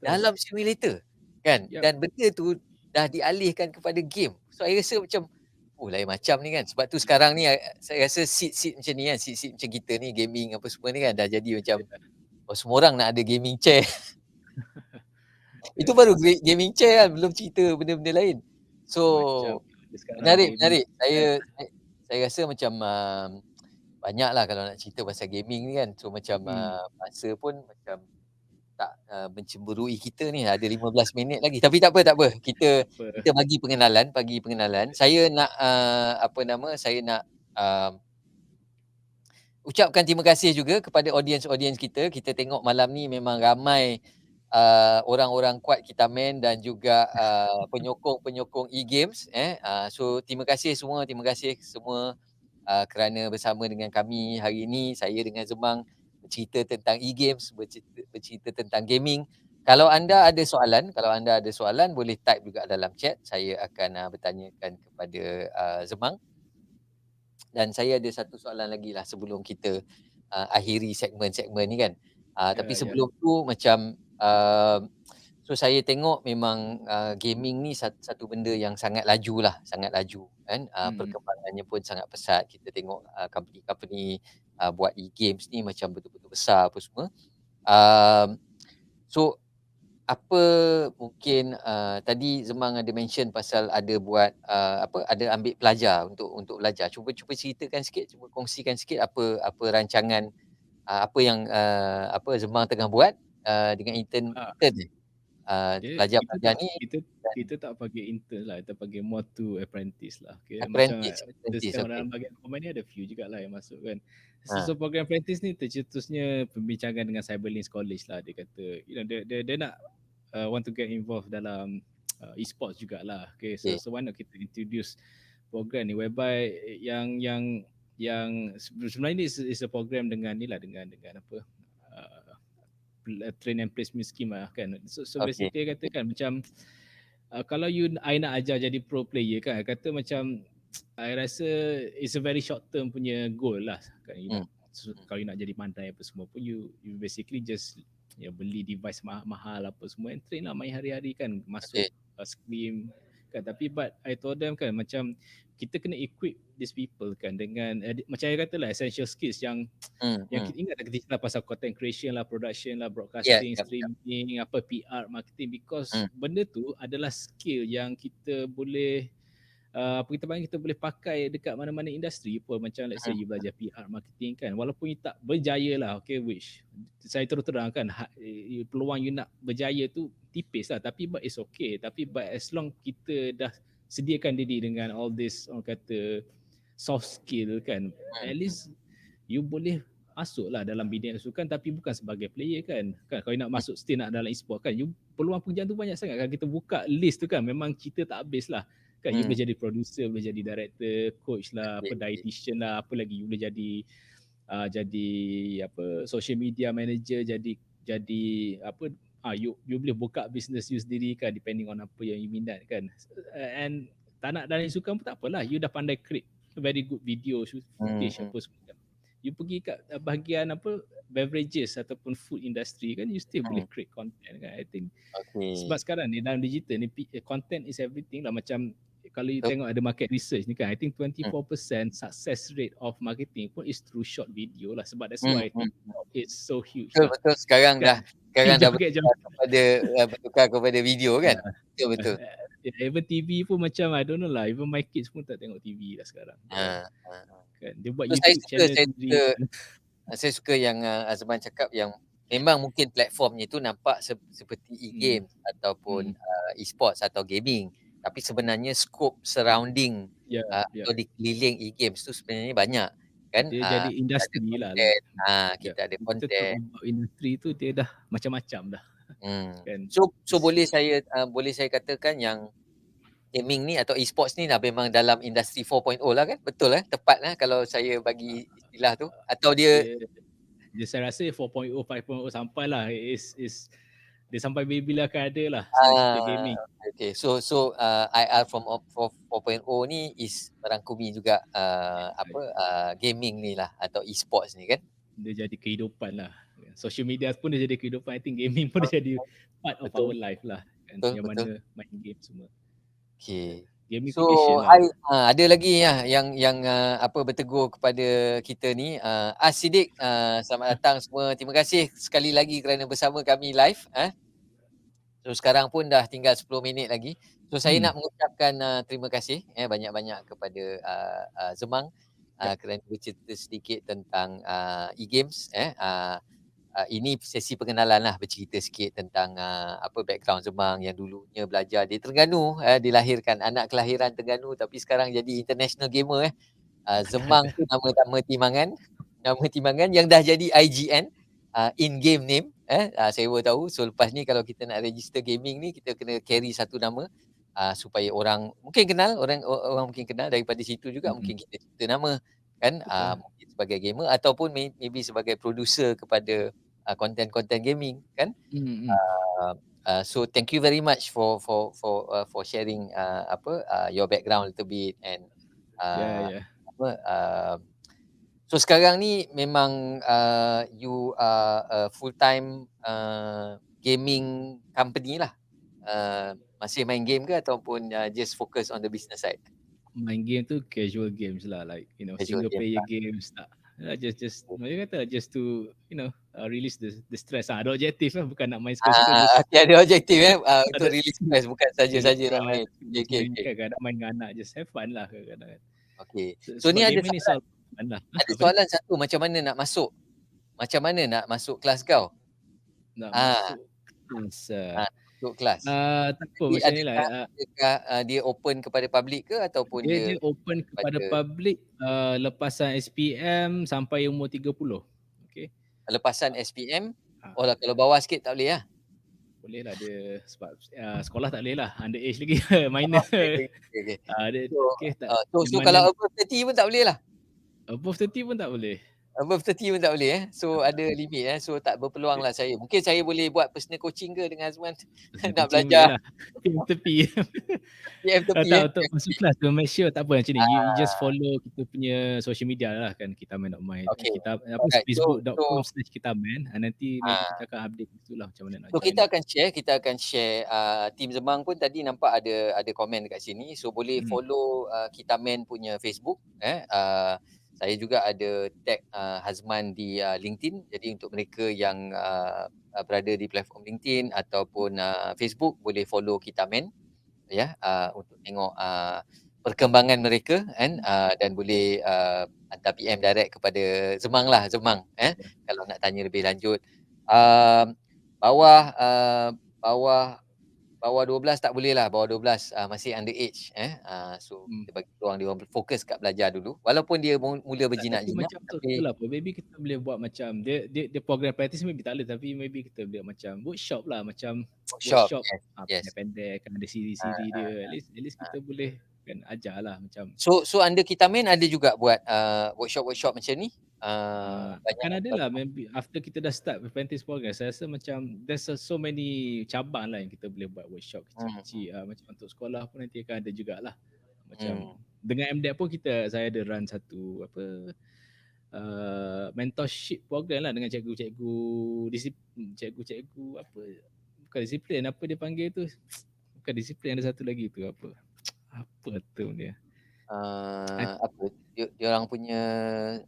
dalam simulator kan. Dan benda tu dah dialihkan kepada game. So saya rasa macam lain macam ni kan. Sebab tu sekarang ni saya rasa seat macam ni kan, seat macam kita ni gaming apa semua ni kan dah jadi macam semua orang nak ada gaming chair. Itu baru gaming chair kan, belum cerita benda-benda lain. So, Macam sekarang menarik gaming menarik. kan. Saya rasa macam, banyaklah kalau nak cerita pasal gaming ni kan. So macam, Hmm, masa pun macam tak, mencemburui kita ni, ada 15 minit lagi. Tapi tak apa tak apa, kita apa. kita bagi pengenalan. Saya nak, apa nama, saya nak, uh, ucapkan terima kasih juga kepada audiens-audiens kita. Kita tengok malam ni memang ramai, orang-orang kuat Kitaman dan juga, penyokong-penyokong e-games, so terima kasih semua, kerana bersama dengan kami hari ini. Saya dengan Zemang bercerita tentang e-games, bercerita tentang gaming. Kalau anda ada soalan boleh type juga dalam chat. Saya akan, bertanyakan kepada, Zemang. Dan saya ada satu soalan lagi lah sebelum kita, akhiri segmen-segmen ni kan. Tapi Ya, ya. sebelum tu macam, so saya tengok memang, gaming ni satu benda yang sangat laju lah, sangat laju kan. Mm, Perkembangannya pun sangat pesat. Kita tengok, company-company, buat e-games ni macam betul-betul besar apa semua. Um, so apa mungkin, tadi Zemang ada mention pasal ada buat, ada ambil pelajar untuk belajar. Cuba cuba ceritakan sikit, cuba kongsikan sikit apa apa rancangan, apa yang, Zemang tengah buat, dengan intern ah, intern ni, dia kita pelajar-pelajar tak ni kita dan kita tak panggil intern lah, kita panggil more to apprentice lah. Okay, macam kita apprentice, tengok okey. dalam bahagian komen ni ada few jugalah yang masuk kan. So Ha, program apprentice ni tercetusnya pembincangan dengan Cyberlinks College lah. Dia kata, dia nak want to get involved dalam e-sports jugalah. Okay, so okey. why not kita introduce program ni whereby yang sebenarnya ni is a program dengan ni lah, dengan apa, uh, train and placement scheme lah kan. So Okey. basically katakan macam kalau I nak ajar jadi pro player kan, kata macam I rasa it's a very short term punya goal lah kan. Hmm, hmm, Kalau you nak jadi pandai apa semua pun, you basically just beli device mahal apa semua and train lah, main hari-hari kan, masuk okey. scrim kan. Tapi but I told them kan, macam kita kena equip these people kan dengan macam saya kata lah, essential skills Hmm, yang hmm. kita ingat, kita cakap pasal content creation lah, production lah, Ya, broadcasting, yap yap. streaming, apa PR, marketing, because Hmm, benda tu adalah skill yang kita boleh apa kita panggil, kita boleh pakai dekat mana-mana industri pun. Macam let's say hmm, you belajar PR, marketing kan, walaupun you tak berjaya lah, okay, which saya terus terang kan, peluang you nak berjaya tu tipis lah, tapi but it's okay. Tapi but as long kita dah sediakan diri dengan all this, orang kata, soft skill kan, hmm, at hmm, least you boleh masuklah dalam bidang sukan, tapi bukan sebagai player kan. Kalau you nak hmm. masuk still nak dalam e-sport kan, you peluang pekerjaan tu banyak sangat kan. Kita buka list tu kan, memang cerita tak habis lah kan. You Hmm, boleh jadi producer, boleh jadi director, coach lah, okey, apa okey. dietitian lah, apa lagi you boleh jadi, jadi apa, social media manager, jadi apa, you boleh buka business you sendiri kan, depending on apa yang you minat kan. And tak nak dalam sukan pun tak apalah, you dah pandai create very good video Hmm, footage hmm, apa semua kan. You pergi kat bahagian apa, beverages ataupun food industry kan, you still boleh hmm. create content kan. I think sebab Okey. sekarang ni dalam digital ni, content is everything lah. Macam kalau you Betul. tengok ada market research ni kan, I think Hmm, 24% success rate of marketing pun is through short video lah. Sebab that's hmm, why hmm. TikTok is so huge Betul lah betul. Sekarang kan. dah sekarang dah Joget-joget. bertukar kepada video kan? Betul betul. Even TV pun macam I don't know lah, even my kids pun tak tengok TV dah sekarang kan. Ha. Kan dia buat So saya YouTube suka channel saya suka sendiri kan. saya suka yang, Azman cakap yang memang mungkin platformnya tu nampak seperti Hmm. e-games ataupun, Hmm. e-sports atau gaming. Tapi sebenarnya skop surrounding, Ya, ya. atau di keliling e-games tu sebenarnya banyak kan. Dia jadi Kita ada industri lah. konten, Ya. kita ada Kita talk konten. about industri tu, dia dah macam-macam dah Hmm. kan. So It's boleh saya katakan yang gaming ni atau e-sports ni dah memang dalam industri 4.0 lah kan? Betul tepat kalau saya bagi istilah tu? Atau dia dia, saya rasa 4.0, 5.0 sampailah. Is dia sampai bila-bila akan ada lah senang cerita ah, gaming. okey. IR from 4.0 ni merangkumi juga, gaming ni lah atau e-sports ni kan? Dia jadi kehidupan lah. Social media pun dia jadi kehidupan. I think gaming pun dia jadi part of our Betul life lah kan. betul Yang betul. mana main game semua. Okey. So, Gamification lah. ada lagi yang, bertegur kepada kita ni, Siddiq, selamat datang semua. Terima kasih sekali lagi kerana bersama kami live. So sekarang pun dah tinggal 10 minit lagi. So saya Hmm, nak mengucapkan, terima kasih banyak-banyak kepada, Zemang, yep. kerana bercerita sedikit tentang, e-games ini sesi pengenalan lah, bercerita sikit tentang, apa background Zemang yang dulunya belajar di Terengganu, dilahirkan anak kelahiran Terengganu tapi sekarang jadi international gamer. Zemang tu nama timbangan yang dah jadi IGN, in game name saya baru tahu. So lepas ni kalau kita nak register gaming ni kita kena carry satu nama, supaya orang mungkin kenal, orang mungkin kenal daripada situ juga Mm-mm. mungkin kita cipta nama kan, Betul. mungkin sebagai gamer ataupun maybe sebagai producer kepada, konten-konten gaming kan. Mm-mm. Uh, so thank you very much for sharing, your background a little bit and, Ya, uh, ya. apa, so sekarang ni memang, you are a full time, gaming company lah? Masih main game ke ataupun, just focus on the business side? Main game tu casual games lah, like Casual single game player lah. games tak. Just macam kata just to release the stress ah. Ada objektif lah, bukan nak main suka-suka, just Okey ada objektif untuk ada release stress bukan saja-saja nak main. Okey just okey main okey. kan, kadang main dengan anak just have fun lah kadang-kadang kan. Okey. So ni Sebab gaming ni soal fun lah. ada Apa dia? soalan satu macam mana nak masuk kelas kau? Nak Ah, masuk kelas masuk kelas. tak apa Jadi macam ni lah. adakah, dia open kepada public ke ataupun Dia dia open kepada pada public lepasan SPM sampai umur 30. Okey. lepasan SPM? Ah, Oh lah kalau bawah sikit tak boleh lah? boleh lah dia sebab sekolah tak boleh lah, underage lagi minor. Okey okey okey okey. Dia So, okey tak so di so mana kalau above 30 pun tak boleh lah? above 30 pun tak boleh. Above 30 pun tak boleh So ada limit So tak berpeluang Dia lah saya. Mungkin saya boleh buat personal coaching ke dengan Azman pasal nak kucing boleh belajar lah. Tepi. PM tepi Tak untuk masuk kelas tu make sure tak apa macam ni. You just Ah, follow kita punya social media lah kan, Kitaman.my. okey. Kita apa Alright. So facebook.com/kitaman. Nanti maybe ah kita akan update situ lah macam mana nak So join lah. kita akan share, Team Zemang pun tadi nampak ada komen dekat sini. So boleh Hmm. follow, Kitaman punya Facebook saya juga ada tag, Hazman di, LinkedIn. Jadi untuk mereka yang, berada di platform LinkedIn ataupun, Facebook boleh follow Kitaman untuk tengok, perkembangan mereka kan, dan boleh, hantar PM direct kepada Zemang lah, Zemang kalau nak tanya lebih lanjut. Um, bawah, bawah bawah 12 tak boleh lah, bawah 12, masih underage so Hmm. kita bagi peluang dia orang fokus kat belajar dulu. Walaupun dia mula Tak, tapi berjinak-jinak macam tu tapi lah apa, maybe kita boleh buat macam dia program practice maybe tak boleh, tapi maybe kita buat macam workshop lah, macam workshop, workshop yes, yes. pendek-pendek kan ada siri-siri Ah, dia, at least kita boleh kan ajar lah macam so under Kitamin ada juga buat, workshop-workshop macam ni? Banyak akan ada atau lah maybe after kita dah start apprentice program. Saya rasa macam there's so many cabang lah yang kita boleh buat workshop hmm, kecil-kecil, macam untuk sekolah pun nanti akan ada jugalah. Macam hmm. dengan MDEC pun saya ada run satu mentorship program lah dengan cikgu-cikgu cikgu-cikgu apa, bukan disiplin, apa dia panggil tu, bukan disiplin, ada satu lagi tu apa term dia. Apa, dia orang punya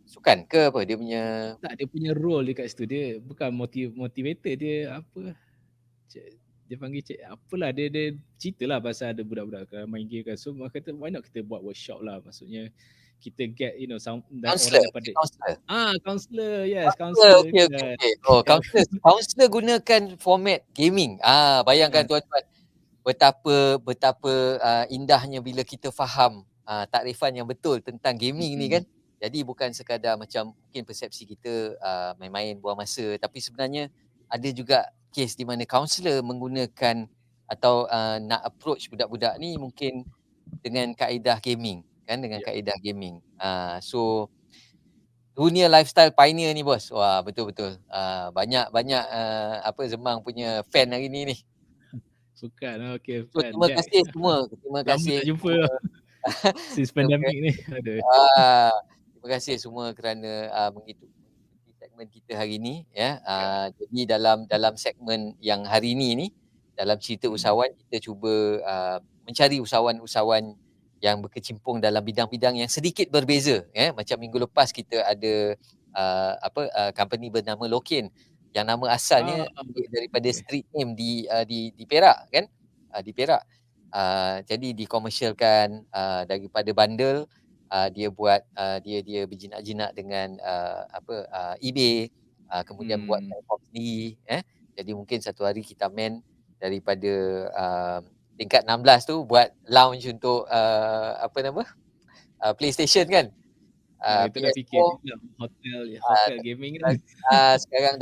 sukan ke apa? Dia punya Tak, dia punya role dekat situ, dia bukan motivator, dia apa, dia panggil apalah, dia ceritalah pasal ada budak-budak kan main game kan. So mak kata why not kita buat workshop lah, maksudnya kita get orang counselor? Dia daripada counselor? counselor, yes Counselor, counselor okey okey kan. okey. Oh, counselor gunakan format gaming. Bayangkan Ah, tuan-tuan betapa betapa, indahnya bila kita faham, takrifan yang betul tentang gaming ni mm, kan. Jadi bukan sekadar macam mungkin persepsi kita, main-main buang masa, tapi sebenarnya ada juga kes di mana kaunselor menggunakan atau, nak approach budak-budak ni mungkin dengan kaedah gaming kan, dengan ya. kaedah gaming. So dunia lifestyle pioneer ni bos. Wah, betul betul. Banyak banyak, Zemang punya fan hari ni ni. Bukan, okey So bukan. terima kasih semua, terima Lama kasih tak jumpa semua. since Terima pandemic ni. Aduh. ah, terima kasih semua kerana, mengikuti segmen kita hari ni Ya. Jadi dalam dalam segmen yang hari ni dalam cerita Mm, usahawan kita cuba, mencari usahawan-usahawan yang berkecimpung dalam bidang-bidang yang sedikit berbeza. Macam minggu lepas kita ada, company bernama Lokin yang nama asalnya ambil daripada okey. street name di Perak kan, di Perak. Jadi dikomersialkan, daripada bundle, dia buat, dia dia berjinak-jinak dengan, eBay, kemudian buat Hmm, platform sendiri, Jadi mungkin satu hari kita main daripada, uh, tingkat 16 tu buat lounge untuk, PlayStation kan, itu dah fikir PS4. juga hotel Ah, hotel gaming kan. sekarang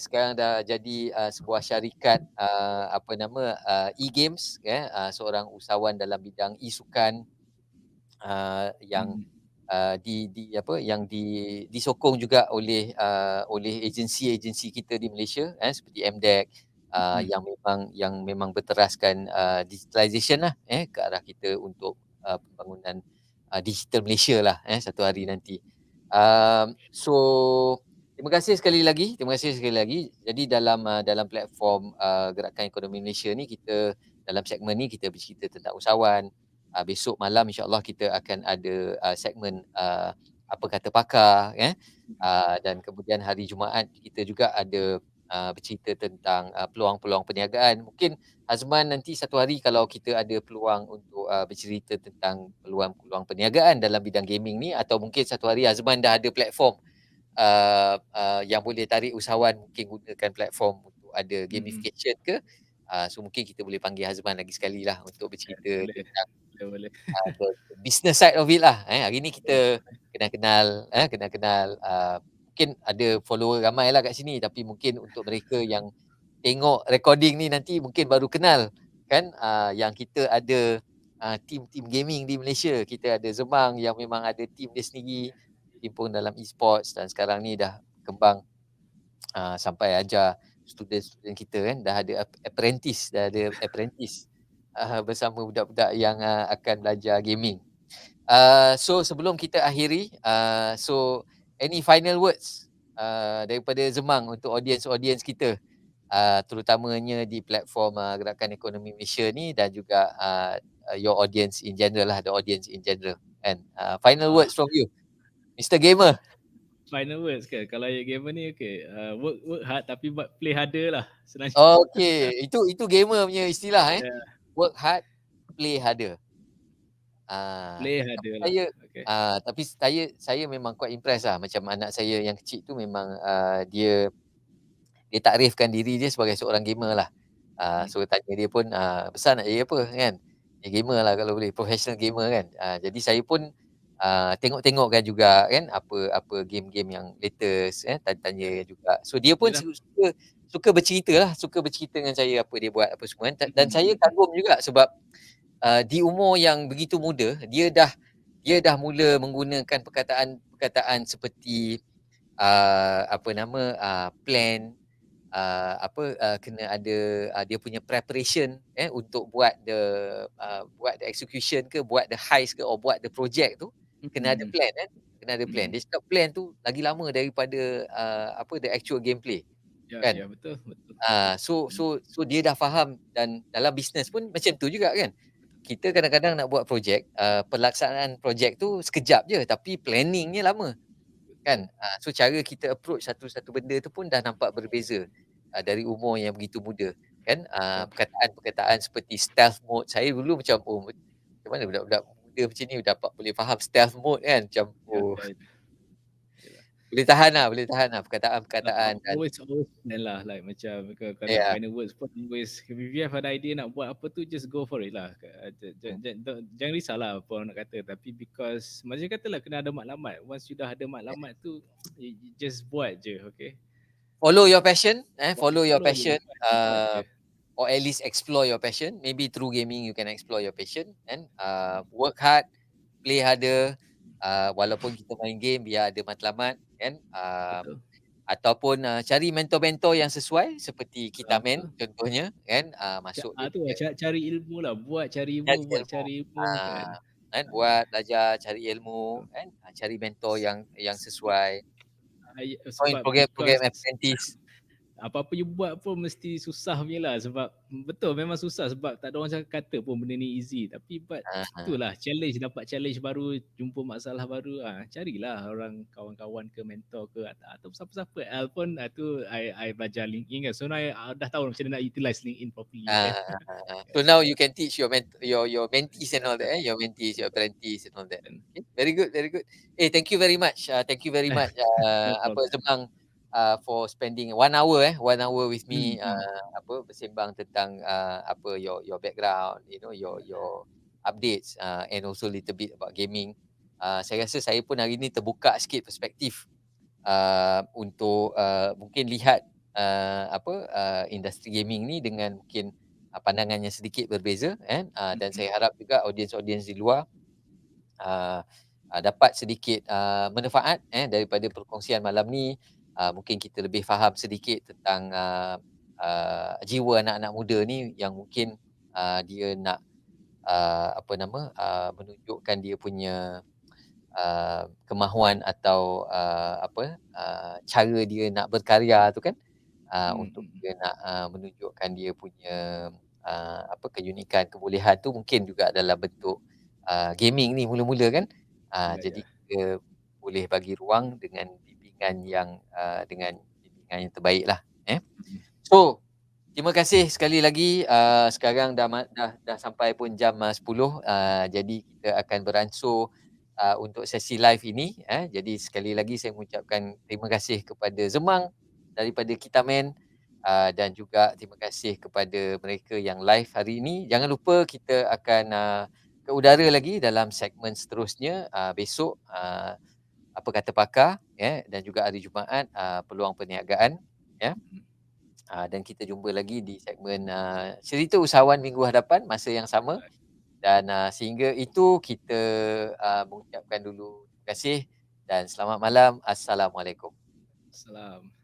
sekarang dah jadi, sebuah syarikat, e-games ya, seorang usahawan dalam bidang e-sukan, yang, Hmm, disokong juga oleh agensi-agensi kita di Malaysia, seperti MDEC, mhm, yang memang berteraskan, digitalisation lah, ke arah kita untuk, pembangunan, digital Malaysia lah, satu hari nanti. So terima kasih sekali lagi. Jadi dalam platform, Gerakan Ekonomi Malaysia ni, kita dalam segmen ni kita bercerita tentang usahawan. Besok malam insya-Allah kita akan ada, segmen, apa kata pakar, dan kemudian hari Jumaat kita juga ada, bercerita tentang, peluang-peluang perniagaan. Mungkin Azman nanti satu hari kalau kita ada peluang untuk, bercerita tentang peluang-peluang perniagaan dalam bidang gaming ni, atau mungkin satu hari Azman dah ada platform, yang boleh tarik usahawan, mungkin gunakan platform untuk ada mhm. gamification ke, so mungkin kita boleh panggil Hazman lagi sekali lah untuk bercerita Boleh, tentang, boleh boleh. the business side of it lah, Hari ni kita kenal-kenal, mungkin ada follower ramai lah kat sini, tapi mungkin untuk mereka yang tengok recording ni nanti mungkin baru kenal kan, yang kita ada, tim-tim gaming di Malaysia. Kita ada Zemang yang memang ada tim dia sendiri, berkecimpung dalam e-sports, dan sekarang ni dah berkembang, sampai ajar student-student kita kan, dah ada apprentice, bersama budak-budak yang, akan belajar gaming. So sebelum kita akhiri, any final words, daripada Zemang untuk audience-audience kita, terutamanya di platform, Gerakan Ekonomi Malaysia ni, dan juga, your audience in general lah, the audience in general kan. Final Ah, words from you, Mister Gamer. final words ke, kalau yang gamer ni okey, work work hard tapi play harder lah sebenarnya. Okey, itu gamer punya istilah, Yeah, work hard, play harder. play Tapi harder lah, saya okey. saya memang quite impressed lah, macam anak saya yang kecil tu memang, dia takrifkan diri dia sebagai seorang gamer lah. Mhm, So tanya dia pun, "Besar nak jadi apa?" Kan. "Ya gamer lah kalau boleh, professional gamer," kan. Jadi saya pun, tengok-tengokkan juga kan, apa apa game-game yang latest, ya, tanya-tanya juga. So dia dia pun dah suka bercerita dengan saya apa dia buat, apa semua kan. Dan mhm saya mhm, kagum juga sebab, di umur yang begitu muda, dia dah mula menggunakan perkataan-perkataan seperti, plan, kena ada, dia punya preparation, untuk buat the execution ke, buat the heist ke, or buat the project tu, kena ada mhm plan kan, kena ada plan. mhm. Dia cakap plan tu lagi lama daripada, the actual gameplay Ya kan. ya, betul betul betul. Ah, so Mhm, so so dia dah faham, dan dalam bisnes pun macam tu juga kan. Kita kadang-kadang nak buat projek, pelaksanaan projek tu sekejap je, tapi planningnya lama. betul. Kan? So cara kita approach satu-satu benda tu pun dah nampak berbeza, dari umur yang begitu muda, kan? Betul. Perkataan-perkataan seperti stealth mode, saya dulu macam, "Oh, macam mana budak-budak muda macam ni dapat boleh faham stealth mode," kan? Macam, Ya oh, ya, yalah. boleh tahan lah perkataan dan Always plan lah, like macam kalau nak ya, final words pun always if you have an idea nak buat apa tu, just go for it lah. Jangan risaulah apa orang nak kata, tapi because macam katalah kena ada maklumat. Once you dah ada maklumat tu, you just buat je, okay? follow your passion, follow your Follow je, passion, buat je. or at least explore your passion. Maybe through gaming you can explore your passion, kan? Work hard, play harder, walaupun kita main game biar ada matlamat, kan? Betul. Ataupun, cari mentor-mentor yang sesuai seperti Kitamen Betul. contohnya, kan? Masuk Tu lah, dia cari ilmu lah, cari buat ilmu, cari ilmu kan. kan? Ah, Buat, belajar, cari ilmu, betul. kan? Cari mentor yang sesuai, join Sebab program-program because apprentice. apa-apa you buat pun mesti susah punya lah sebab betul memang susah sebab tak ada orang cakap kata pun benda ni easy tapi but Ha. itulah challenge dapat challenge baru, jumpa masalah baru, carilah orang kawan-kawan ke mentor ke atau siapa-siapa Al pun tu I belajar LinkedIn kan. So now dah tahu macam mana nak utilize LinkedIn properly kan. So now you can teach your mentees and all that, Betul. your mentees, your Betul. apprentice and all that. Dan Okay, very good, very good. Thank you very much, thank you very much, no apa, problem. Zemang, for spending 1 hour, 1 hour with me, Hmm. apa, bersembang tentang, apa, your background, your updates, and also little bit about gaming. Saya rasa saya pun hari ni terbuka sikit perspektif, untuk, mungkin lihat, apa, industri gaming ni dengan mungkin, pandangan yang sedikit berbeza kan, dan Mhm. saya harap juga audiens-audiens di luar, uh, dapat sedikit, manfaat daripada perkongsian malam ni. Mungkin kita lebih faham sedikit tentang, jiwa anak-anak muda ni yang mungkin, dia nak, apa nama, menunjukkan dia punya, kemahuan atau, apa, cara dia nak berkarya tu kan, untuk Mhm. dia nak, menunjukkan dia punya, apa, keunikan, kebolehan tu mungkin juga dalam bentuk, gaming ni mula-mula kan. Ya, Jadi ya. kita boleh bagi ruang dengan bimbingan yang terbaiklah, eh. Mhm. So, terima kasih sekali lagi, sekarang dah sampai pun jam, 10, jadi kita akan beransur, untuk sesi live ini, Jadi sekali lagi saya mengucapkan terima kasih kepada Zemang daripada Kitaman, dan juga terima kasih kepada mereka yang live hari ini. Jangan lupa kita akan, ke udara lagi dalam segmen seterusnya, besok, apa kata pakar, dan juga hari Jumaat, peluang perniagaan, ya. Mhm. Dan kita jumpa lagi di segmen, cerita usahawan minggu hadapan masa yang sama dan, sehingga itu kita, mengucapkan dulu terima kasih dan selamat malam. Assalamualaikum. Salam.